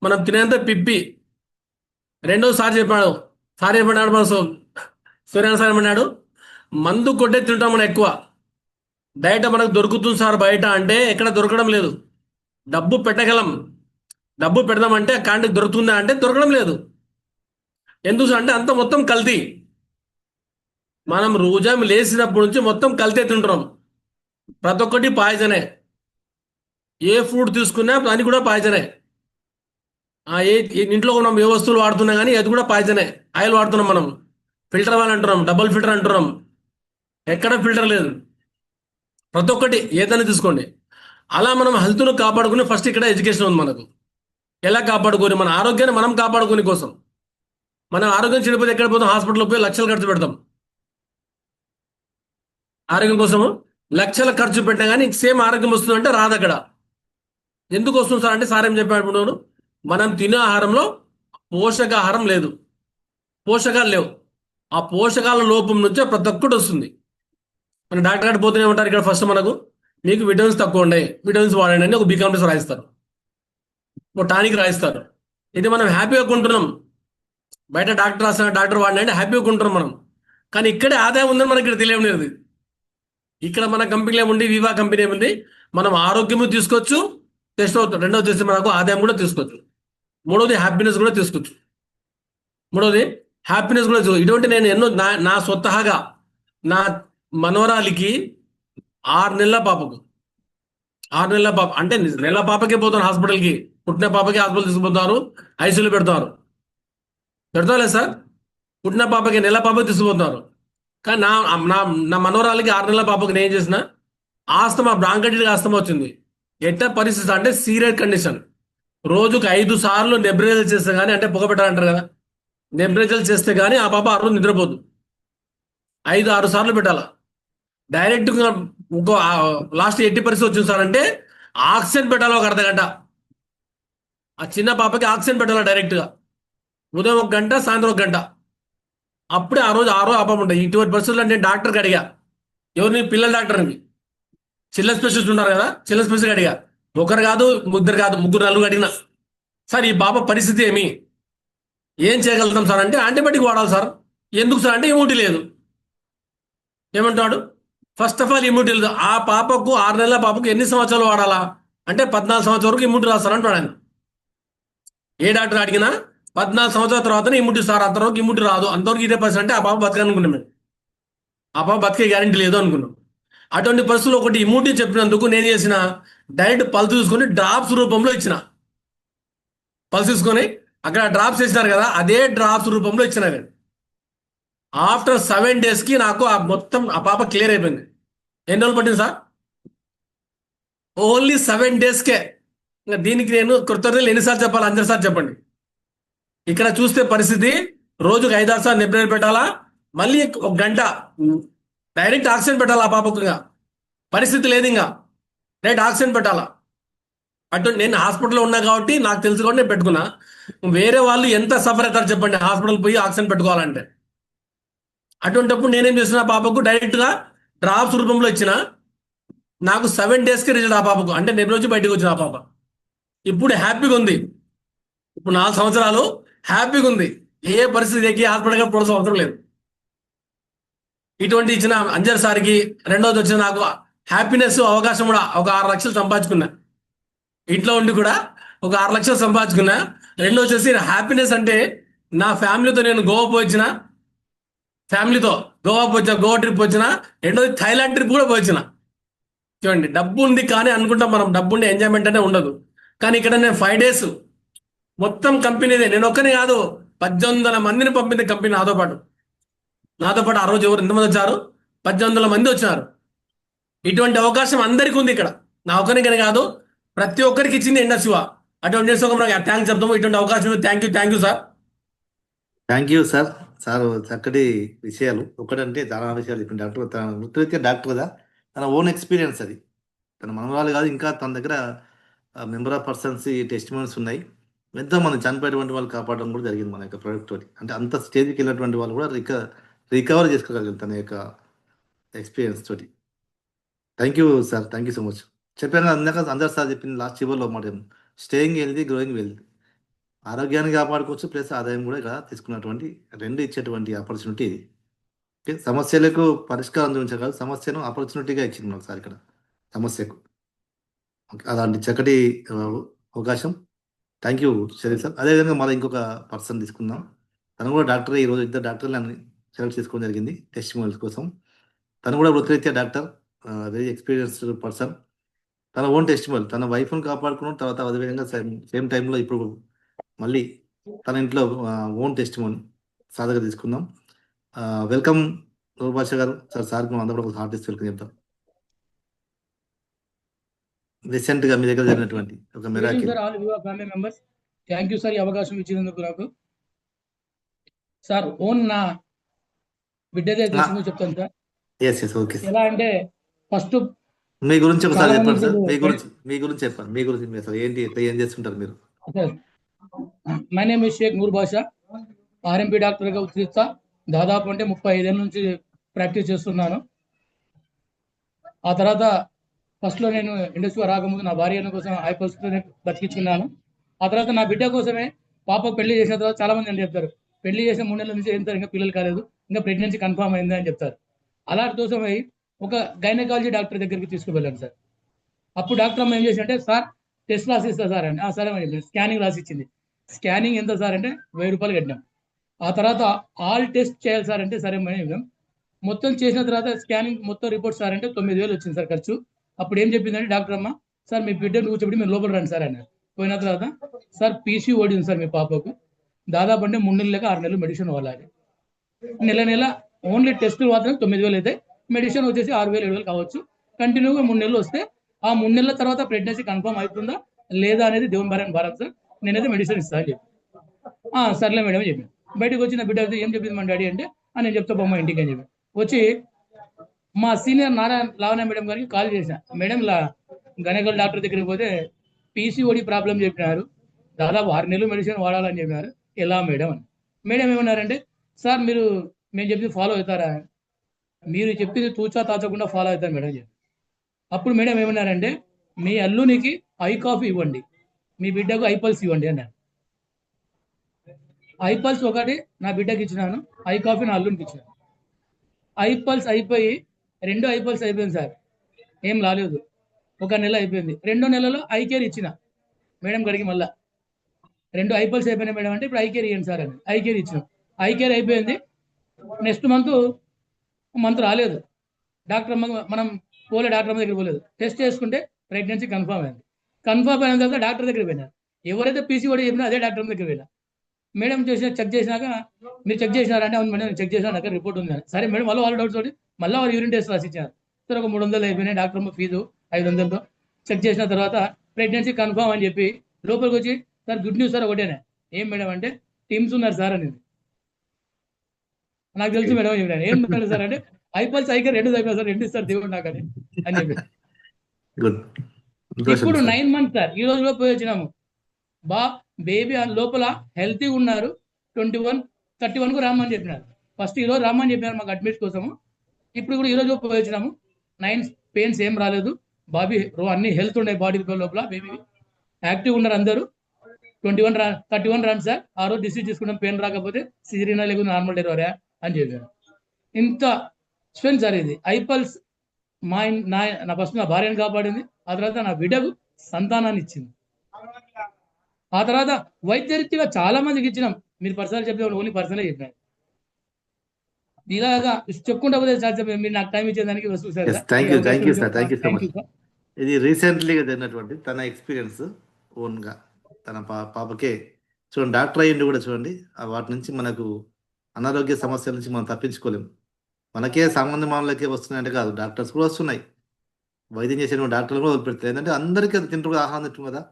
మనం తినేంత పిప్పి. రెండోసారి చెప్పాడు, సార్ ఏమన్నాడు, మన సూర్యాన సార్ ఏమన్నాడు, మందు కొట్టే తింటాం మనం ఎక్కువ. బయట మనకు దొరుకుతుంది సార్ బయట అంటే ఎక్కడ దొరకడం లేదు. డబ్బు పెట్టగలం, డబ్బు పెడదామంటే కాంటికి దొరుకుతుందా అంటే దొరకడం లేదు. ఎందుకు అంటే అంత మొత్తం కల్తీ. మనం రోజా లేచినప్పటి నుంచి మొత్తం కల్తీ తింటున్నాం. ప్రతి ఒక్కటి పాయిజనే. ఏ ఫుడ్ తీసుకున్నా అది కూడా పాయిజనే. ఏ ఇంట్లో మనం ఏ వస్తువులు వాడుతున్నా కానీ అది కూడా పాయిజనే. ఆయిల్ వాడుతున్నాం మనం, ఫిల్టర్ ఆయిల్ అంటున్నాం, డబుల్ ఫిల్టర్ అంటున్నాం. ఎక్కడ ఫిల్టర్ లేదు. ప్రతి ఒక్కటి ఏదైనా తీసుకోండి. అలా మనం హెల్త్ను కాపాడుకుని ఫస్ట్ ఇక్కడ ఎడ్యుకేషన్ ఉంది మనకు. ఎలా కాపాడుకొని మన ఆరోగ్యాన్ని మనం కాపాడుకునే కోసం. మనం ఆరోగ్యం చెడిపోతే ఎక్కడ పోతాం, హాస్పిటల్కి పోయి లక్షలు ఖర్చు పెడతాం. ఆరోగ్యం కోసము లక్షల ఖర్చు పెట్టినా కానీ సేమ్ ఆరోగ్యం వస్తుందంటే రాదు. అక్కడ ఎందుకు వస్తుంది సార్ అంటే సార్ ఏం చెప్పాడు, మనం తినే ఆహారంలో పోషకాహారం లేదు, పోషకాలు లేవు. ఆ పోషకాల లోపం నుంచే ప్రతి ఒక్కటి వస్తుంది. మన డాక్టర్ గారు పోతూనే ఉంటారు. ఇక్కడ ఫస్ట్ మనకు మీకు విటమిన్స్ తక్కువ ఉన్నాయి, విటమిన్స్ వాడండి అని ఒక బి కాంప్లెక్స్ రాయిస్తారు, ఒక టానిక్ రాయిస్తారు. ఇది మనం హ్యాపీగా కొంటున్నాం. బయట డాక్టర్ రాసిన డాక్టర్ వాడిన అంటే హ్యాపీగా కొంటున్నాం మనం. కానీ ఇక్కడే ఆదాయం ఉందని మనకి ఇక్కడ తెలియలేదు. ఇక్కడ మన కంపెనీలో ఉండి వివా కంపెనీ ఏముంది, మనం ఆరోగ్యము తీసుకోవచ్చు, టెస్ట్ అవుతుంది. రెండోది వచ్చేసి మనకు ఆదాయం కూడా తీసుకోవచ్చు. మూడవది హ్యాపీనెస్ కూడా తీసుకోవచ్చు. ఇటువంటి నేను ఎన్నో నా స్వతహాగా నా మనోరాలికి 6 నెలల పాపకు, 6 నెలల పాప అంటే నెల పాపకే పోతాను హాస్పిటల్కి. పుట్టిన పాపకి హాస్పిటల్ తీసుకుపోతారు, ఐసీయూలో పెడతారు లేదు సార్. పుట్టిన పాపకి నెల పాపకి తీసుకుపోతున్నారు. కానీ నా మనోరాలకి 6 నెలల పాపకి నేను చేసిన ఆస్తమా, బ్రాంకైటిస్ ఆస్తమా వచ్చింది. ఎట్ట పరిస్థితి అంటే సీరియస్ కండిషన్. రోజుకు 5 సార్లు నెబ్రేజల్ చేస్తే కానీ, అంటే పొగ పెట్టాలంటారు కదా, నెబ్రేజల్ చేస్తే కానీ ఆ పాప ఆ రోజు నిద్రపోదు. 5-6 సార్లు పెట్టాలా. డైరెక్ట్గా ఇంకో లాస్ట్ 80% వచ్చింది సార్ అంటే ఆక్సిజన్ పెట్టాలి 1 అర్ధగంట. ఆ చిన్న పాపకి ఆక్సిజన్ పెట్టాలి డైరెక్ట్గా. ఉదయం 1 గంట, సాయంత్రం 1 గంట. అప్పుడే ఆ రోజు ఆ పాప ఉంటుంది. ఇటువంటి పరిస్థితుల్లో నేను డాక్టర్కి అడిగా, ఎవరిని, పిల్లల డాక్టర్ని, చిల్డ్రన్ స్పెషలిస్ట్ ఉన్నారు కదా, చిల్డ్రన్ స్పెషలిస్ట్ అడిగా. 1 కాదు, 2 కాదు, 3-4 అడిగినా. సార్ ఈ పాప పరిస్థితి ఏం చేయగలుగుతాం సార్ అంటే యాంటీబయాటిక్ వాడాలి సార్. ఎందుకు సార్ అంటే ఇమ్యూనిటీ లేదు. ఏమంటాడు, ఫస్ట్ ఆఫ్ ఆల్ ఇమ్యూనిటీ లేదు. ఆ పాపకు 6 నెలల పాపకు ఎన్ని సంవత్సరాలు వాడాలా అంటే 14 సంవత్సరాల వరకు ఇమ్యూనిటీ రాస్తారు అంటాడు ఆయన. ఏ డాక్టర్ అడిగినా 14 సంవత్సరాల తర్వాతనే ఇమ్యూనిటీ సార్, అంతవరకు ఇమ్యూనిటీ రాదు, అంతవరకు ఇదే పరిస్థితి అంటే ఆ పాప బతకనుకున్నాం మేము. ఆ పాప బతికే గ్యారెంటీ లేదు అనుకున్నాం. అటువంటి పరిస్థితుల్లో ఒకటి ఇమ్యూనిటీ చెప్పినందుకు నేను చేసిన డైరెక్ట్ పల్స్ తీసుకొని డ్రాప్స్ రూపంలో ఇచ్చిన. పల్స్ తీసుకొని అక్కడ డ్రాప్స్ వేసినారు కదా, అదే డ్రాప్స్ రూపంలో ఇచ్చిన నేను. ఆఫ్టర్ 7 డేస్కి నాకు మొత్తం ఆ పాప క్లియర్ అయిపోయింది. ఎన్ని రోజులు పట్టింది సార్? ఓన్లీ 7 డేస్కే. ఇంకా దీనికి నేను కృతజ్ఞతలు ఎన్నిసార్లు చెప్పాలి? 5 సార్లు చెప్పండి. ఇక్కడ చూస్తే పరిస్థితి రోజుకు 5-6 సార్లు నెప్పినీరు పెట్టాలా, మళ్ళీ ఒక గంట డైరెక్ట్ ఆక్సిజన్ పెట్టాలా ఆ పాపకు. ఇంకా పరిస్థితి లేదు, ఇంకా డైరెక్ట్ ఆక్సిజన్ పెట్టాలా. అటు నేను హాస్పిటల్లో ఉన్నా కాబట్టి నాకు తెలుసు కాబట్టి నేను పెట్టుకున్నా. వేరే వాళ్ళు ఎంత సఫర్ అవుతారు చెప్పండి హాస్పిటల్ పోయి ఆక్సిజన్ పెట్టుకోవాలంటే. అటువంటిప్పుడు నేనేం చేస్తున్నా, పాపకు డైరెక్ట్గా డ్రాప్స్ రూపంలో ఇచ్చిన. నాకు 7 daysకి రిజల్ట్ ఆ పాపకు, అంటే నెల నుంచి బయటకు వచ్చిన ఆ పాప. ఇప్పుడు హ్యాపీగా ఉంది. ఇప్పుడు 4 సంవత్సరాలు హ్యాపీగా ఉంది. ఏ పరిస్థితి ఎక్కి హాస్పిటల్గా పోవాల్సిన అవసరం లేదు. ఇటువంటి ఇచ్చిన అంజర్ సార్కి, రెండోది వచ్చిన నాకు హ్యాపీనెస్ అవకాశం కూడా ఒక 6 లక్షలు సంపాదించుకున్నా. ఇంట్లో ఉండి కూడా ఒక 6 లక్షలు సంపాదించుకున్నా. రెండో వచ్చేసి హ్యాపీనెస్ అంటే నా ఫ్యామిలీతో నేను గోవా పోయించిన, ఫ్యామిలీతో గోవా ట్రిప్ వచ్చిన. రెండోది థాయిలాండ్ ట్రిప్ కూడా పోయించిన. చూడండి, డబ్బు ఉంది కానీ అనుకుంటాం మనం డబ్బు ఉండే ఎంజాయ్మెంట్ అనే ఉండదు. కానీ ఇక్కడ నేను 5 days మొత్తం కంపెనీదే, నేను ఒక్కనే కాదు 1800 మందిని పంపింది కంపెనీ నాతో పాటు. ఆ రోజు ఎంతమంది వచ్చారు? 1800 మంది వచ్చారు. ఇటువంటి అవకాశం అందరికీ ఉంది ఇక్కడ, నా ఒక్కరికనే కాదు, ప్రతి ఒక్కరికి ఇచ్చింది ఇండస్ట్రీ. అటువంటి థ్యాంక్స్ చెప్తాము. ఇటువంటి అవకాశం thank you sir. Thank you sir. Sir చక్కటి విషయాలు. ఒకటంటే చాలా విషయాలు చెప్పిన డాక్టర్, తన వృత్తిరీత్యా డాక్టర్ కదా, తన ఓన్ ఎక్స్పీరియన్స్ అది. తన మనవరాలు కాదు, ఇంకా తన దగ్గర మెంబర్ ఆఫ్ పర్సన్స్ ఈ టెస్టిమోనీస్ ఉన్నాయి. ఎంతోమంది చనిపోయేటువంటి వాళ్ళు కాపాడడం కూడా జరిగింది మన యొక్క ప్రోడక్ట్ తోటి. అంటే అంత స్టేజ్కి వెళ్ళినటువంటి వాళ్ళు కూడా రికవర్ చేసుకోగలిగారు తన యొక్క ఎక్స్పీరియన్స్ తోటి. Thank you sir, thank you so much. చెప్పాను అందాక అందరు సార్ చెప్పింది లాస్ట్ చివరిలో మాట, స్టేయింగ్ హెల్తీ, గ్రోయింగ్ వెల్తీ. ఆరోగ్యాన్ని కాపాడుకోవచ్చు, ప్లస్ ఆదాయం కూడా ఇక్కడ తీసుకున్నటువంటి రెండు ఇచ్చేటువంటి ఆపర్చునిటీ ఇది. ఓకే, సమస్యలకు పరిష్కారం చూపించగలరు, సమస్యను ఆపర్చునిటీగా ఇచ్చింది మనకు సార్ ఇక్కడ సమస్యకు. ఓకే, అలాంటి చక్కటి అవకాశం. Thank you Sharif sir. అదేవిధంగా మళ్ళీ ఇంకొక పర్సన్ తీసుకుందాం. తను కూడా డాక్టర్. ఈరోజు 2 డాక్టర్లను సెలెక్ట్ చేసుకోవడం జరిగింది టెస్టిమోనియల్స్ కోసం. తను కూడా వృత్తిరీత్యా డాక్టర్, వెరీ ఎక్స్పీరియన్స్డ్ పర్సన్. తన ఓన్ టెస్టిమోనియల్, తన వైఫ్ను కాపాడుకున్న తర్వాత అదేవిధంగా సేమ్ టైంలో ఇప్పుడు మళ్ళీ తన ఇంట్లో ఓన్ టెస్టిమోని సాధగా తీసుకుందాం. వెల్కమ్ నూర్ బాషా గారు. సార్ మనం అందరూ ఒక హార్ట్ వెల్కమ్ చెప్తాం. రీసెంట్ గా మీ దగ్గర జరిగినటువంటి ఒక miracle. Family members, thank you sir ఈ అవకాశం ఇచ్చినందుకు నాకు. సార్ ఓన్ నా బిడ్డదే తీసుకుని చెప్తాను సార్. Yes okay. ఎలా అంటే ఫస్ట్ మీ గురించి ఒకసారి చెప్పండి సార్. మీ గురించి చెప్పండి. మీ గురించి అసలు ఏంటి, ఏం చేస్తుంటారు మీరు? My name is Shaik Noor Basha, RMP డాక్టర్గా ఉత్తరిస్తా. దాదాపు అంటే 35 ఏళ్ళ నుంచి ప్రాక్టీస్ చేస్తున్నాను. ఆ తర్వాత ఫస్ట్లో నేను ఇండస్ట్రీ రాకముందు నా భార్య కోసం ఐపల్స్తో బతికించుకున్నాను. ఆ తర్వాత నా బిడ్డ కోసమే పాప పెళ్లి చేసిన తర్వాత చాలా మంది అని చెప్తారు, పెళ్లి చేసిన 3 నెలల నుంచి ఏం సార్ ఇంకా పిల్లలు కాలేదు, ఇంకా ప్రెగ్నెన్సీ కన్ఫర్మ్ అయింది అని చెప్తారు. అలాంటి కోసమై ఒక గైనకాలజీ డాక్టర్ దగ్గరికి తీసుకువెళ్ళాను సార్. అప్పుడు డాక్టర్ అమ్మ ఏం చేసిందంటే, సార్ టెస్ట్ రాసి ఇస్తా సార్ అని. సరే అని స్కానింగ్ రాసి ఇచ్చింది. స్కానింగ్ ఎంత సార్ అంటే 1000 రూపాయలు కట్టినాం. ఆ తర్వాత ఆల్ టెస్ట్ చేయాలి సార్ అంటే సరే మేడం. మొత్తం చేసిన తర్వాత స్కానింగ్ మొత్తం రిపోర్ట్ సార్ అంటే 9000 వచ్చింది సార్ ఖర్చు. అప్పుడు ఏం చెప్పిందంటే డాక్టర్ అమ్మ, సార్ మీ బిడ్డ కూర్చోబెట్టి మీరు లోపల రండి సార్ అన్నారు. పోయిన తర్వాత సార్ PCOD ఉంది సార్ మీ పాపకు, దాదాపు అంటే 3 నెలలు లేక 6 నెలలు మెడిసిన్ వాడాలి. నెల ఓన్లీ టెస్టులు మాత్రం 9000 అయితే, మెడిసిన్ వచ్చేసి 6000-7000 కావచ్చు. కంటిన్యూగా 3 నెలలు వస్తే ఆ 3 నెలల తర్వాత ప్రెగ్నెన్సీ కన్ఫర్మ్ అవుతుందా లేదా అనేది దేవుని భారం సార్, నేనైతే మెడిసిన్ ఇస్తా అని చెప్పి. సర్లే మేడం అని చెప్పి బయటకు వచ్చిన బిడ్డ ఏం చెప్పింది మన డాడీ అంటే, నేను చెప్తా బొమ్మ ఇంటికి అని చెప్పి వచ్చి మా సీనియర్ లావణ్య మేడం గారికి కాల్ చేశా. మేడం గణేగల్ డాక్టర్ దగ్గరికి పోతే PCOD ప్రాబ్లం చెప్పినారు, దాదాపు 6 నెలలు మెడిసిన్ వాడాలని చెప్పినారు, ఎలా మేడం అని. మేడం ఏమన్నారంటే, సార్ మేము చెప్పింది ఫాలో అవుతారా, మీరు చెప్పింది తూచా తాచకుండా ఫాలో అవుతారు మేడం చెప్పి. అప్పుడు మేడం ఏమన్నారంటే, మీ అల్లునికి ఐకాఫీ ఇవ్వండి, మీ బిడ్డకు ఐపల్స్ ఇవ్వండి అన్నారు. ఐపల్స్ ఒకటి నా బిడ్డకి ఇచ్చినాను, ఐకాఫీ నా అల్లునికి ఇచ్చినాను. ఐపల్స్ అయిపోయి 2 ఐపల్స్ అయిపోయింది సార్, ఏం రాలేదు. 1 నెల అయిపోయింది. 2వ నెలలో ఐకేర్ ఇచ్చిన మేడం గడికి. మళ్ళీ 2 ఐపల్స్ అయిపోయినాయి మేడం అంటే, ఇప్పుడు ఐకేర్ ఇవ్వండి సార్ అని ఐకేర్ ఇచ్చినాం. ఐకేర్ అయిపోయింది. నెక్స్ట్ మంత్ రాలేదు. డాక్టర్ మనం డాక్టర్ దగ్గర పోలేదు. టెస్ట్ చేసుకుంటే ప్రెగ్నెన్సీ కన్ఫర్మ్ అయింది. కన్ఫర్మ్ అయిన తర్వాత డాక్టర్ దగ్గర పోయినారు. ఎవరైతే PCOD చెప్పినా అదే డాక్టర్ దగ్గర పోయినా. మేడం చెక్ చేసినాక, మీరు చెక్ చేసినారంటే, అవును మేడం చెక్ చేసినా, దగ్గర రిపోర్ట్ ఉంది. సరే మేడం, వాళ్ళ డౌట్స్ తోటి మళ్ళీ వాళ్ళు యూరిన్ టెస్ట్ రాసి ఇచ్చారు. సరే ఒక 300 అయిపోయినాయి. డాక్టర్ ఫీజు 500తో చెక్ చేసిన తర్వాత ప్రెగ్నెన్సీ కన్ఫర్మ్ అని చెప్పి లోపలికి వచ్చి, సార్ గుడ్ న్యూస్ సార్ ఒకటేనే. ఏం మేడం అంటే, టీమ్స్ ఉన్నారు సార్ అనేది. నాకు తెలుసు మేడం చెప్పాను. ఏం మేడం సార్ అంటే ఐపల్స్ ఐకే 2 అయిపోయి సార్ 2 ఇస్తారు దేవుడు నాకు అని చెప్పి. గుడ్. ఇప్పుడు 9 months సార్, ఈ రోజులో పోయి వచ్చినాము. బేబీ లోపల హెల్తీగా ఉన్నారు. 31 రామని చెప్పినారు. ఫస్ట్ ఈ రోజు రామని చెప్పినారు మాకు అడ్మిట్ కోసము. ఇప్పుడు కూడా ఈ రోజు పోయి వచ్చినాము. 9 పెయిన్స్ ఏం రాలేదు. బాబీ అన్ని హెల్త్ ఉన్నాయి బాడీ లోపల. బేబీ యాక్టివ్ ఉన్నారు అందరూ. 31 రన్ సార్. ఆ రోజు డిసీజ్ తీసుకున్నాం, పెయిన్ రాకపోతే సిజరీనా లేకపోతే నార్మల్ డెలివరీ అని చెప్పారు. ఇంత స్ట్రెంత్ సార్ ఇది. ఐపల్స్ నా ఫస్ట్ నా భార్యను కాపాడింది, ఆ తర్వాత నా బిడ్డకు సంతానాన్ని ఇచ్చింది. ఆ తర్వాత వైద్యరీత్యా చాలా మందికి ఇచ్చినాం. మీరు పర్సనల్ చెప్తే ఓన్లీ పర్సనల్ చెప్పినారు. ఇలాగా చెప్పుకుంటా పోతే సార్ మీరు నాకు టైం ఇచ్చేదానికి చూసారు. Thank you sir, thank you so much. ఇది రీసెంట్లీగా జరిగినటువంటి తన ఎక్స్పీరియన్స్ ఓన్గా తన పాపకే చూడండి. డాక్టర్ అయ్యిండి కూడా చూడండి. వాటి నుంచి మనకు అనారోగ్య సమస్యల నుంచి మనం తప్పించుకోలేము. మనకే సామాన్య మానవులకే వస్తున్నాయంటే కాదు, డాక్టర్స్ కూడా వస్తున్నాయి. వైద్యం చేసిన డాక్టర్లు కూడా వదిలిపెడతారు. ఏంటంటే అందరికీ అది తింటూ ఆహారం తింటాం కదా.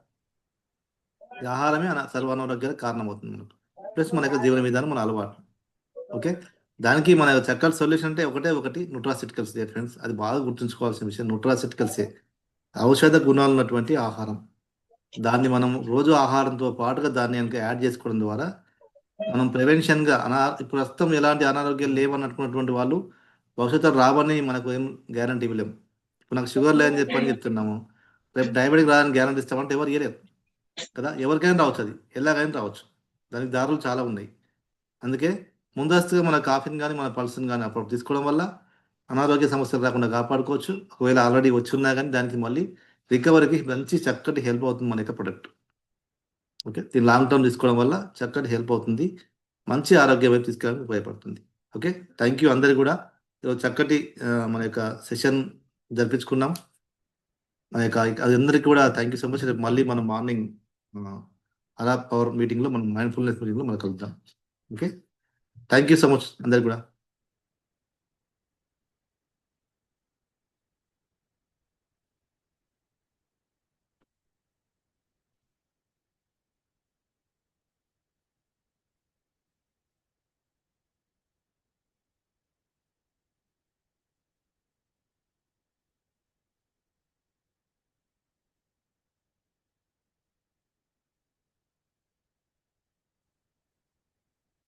ఈ ఆహారమే సర్వానారోగ్యానికి కారణమవుతుంది మనకు. ప్లస్ మన యొక్క జీవన విధానం, మన అలవాటు. ఓకే, దానికి మన చక్కటి సొల్యూషన్ అంటే ఒకటి న్యూట్రాసిటికల్స్ ఫ్రెండ్స్. అది బాగా గుర్తుంచుకోవాల్సిన విషయం. న్యూట్రాసిటికల్సే ఔషధ గుణాలు ఉన్నటువంటి ఆహారం. దాన్ని మనం రోజు ఆహారంతో పాటుగా దాన్ని కనుక యాడ్ చేసుకోవడం ద్వారా మనం ప్రివెన్షన్గా ఇప్పుడు ప్రస్తుతం ఎలాంటి అనారోగ్యాలు లేవన్నట్టుకున్నటువంటి వాళ్ళు భవిష్యత్తులో రావని మనకు ఏం గ్యారంటీ ఇవ్వలేము. ఇప్పుడు నాకు షుగర్ లేదని చెప్పని చెప్తున్నాము, రేపు డయాబెటిక్ రాదని గ్యారంటీ ఇస్తామంటే ఎవరు ఇవ్వలేరు కదా. ఎవరికైనా రావచ్చు, అది ఎలాగైనా రావచ్చు. దానికి దారులు చాలా ఉన్నాయి. అందుకే ముందస్తుగా మన కాఫీని కానీ మన పల్స్ని కానీ అప్పుడు తీసుకోవడం వల్ల అనారోగ్య సమస్యలు రాకుండా కాపాడుకోవచ్చు. ఒకవేళ ఆల్రెడీ వచ్చి ఉన్నా కానీ దానికి మళ్ళీ రికవరీకి మంచి చక్కటి హెల్ప్ అవుతుంది మన యొక్క ప్రొడక్ట్. ఓకే, దీన్ని లాంగ్ టర్మ్ తీసుకోవడం వల్ల చక్కటి హెల్ప్ అవుతుంది, మంచి ఆరోగ్యం వైపు తీసుకెళ్ళడానికి ఉపయోగపడుతుంది. ఓకే, థ్యాంక్ యూ అందరికీ కూడా. ఈరోజు చక్కటి మన యొక్క సెషన్ జరిపించుకున్నాం. మన యొక్క అందరికీ కూడా థ్యాంక్ యూ సో మచ్. రేపు మళ్ళీ మనం మార్నింగ్ అలా పవర్ మీటింగ్లో మనం మైండ్ఫుల్నెస్ మీటింగ్లో మనం కలుద్దాం. Okay, thank you so much అందరికీ కూడా.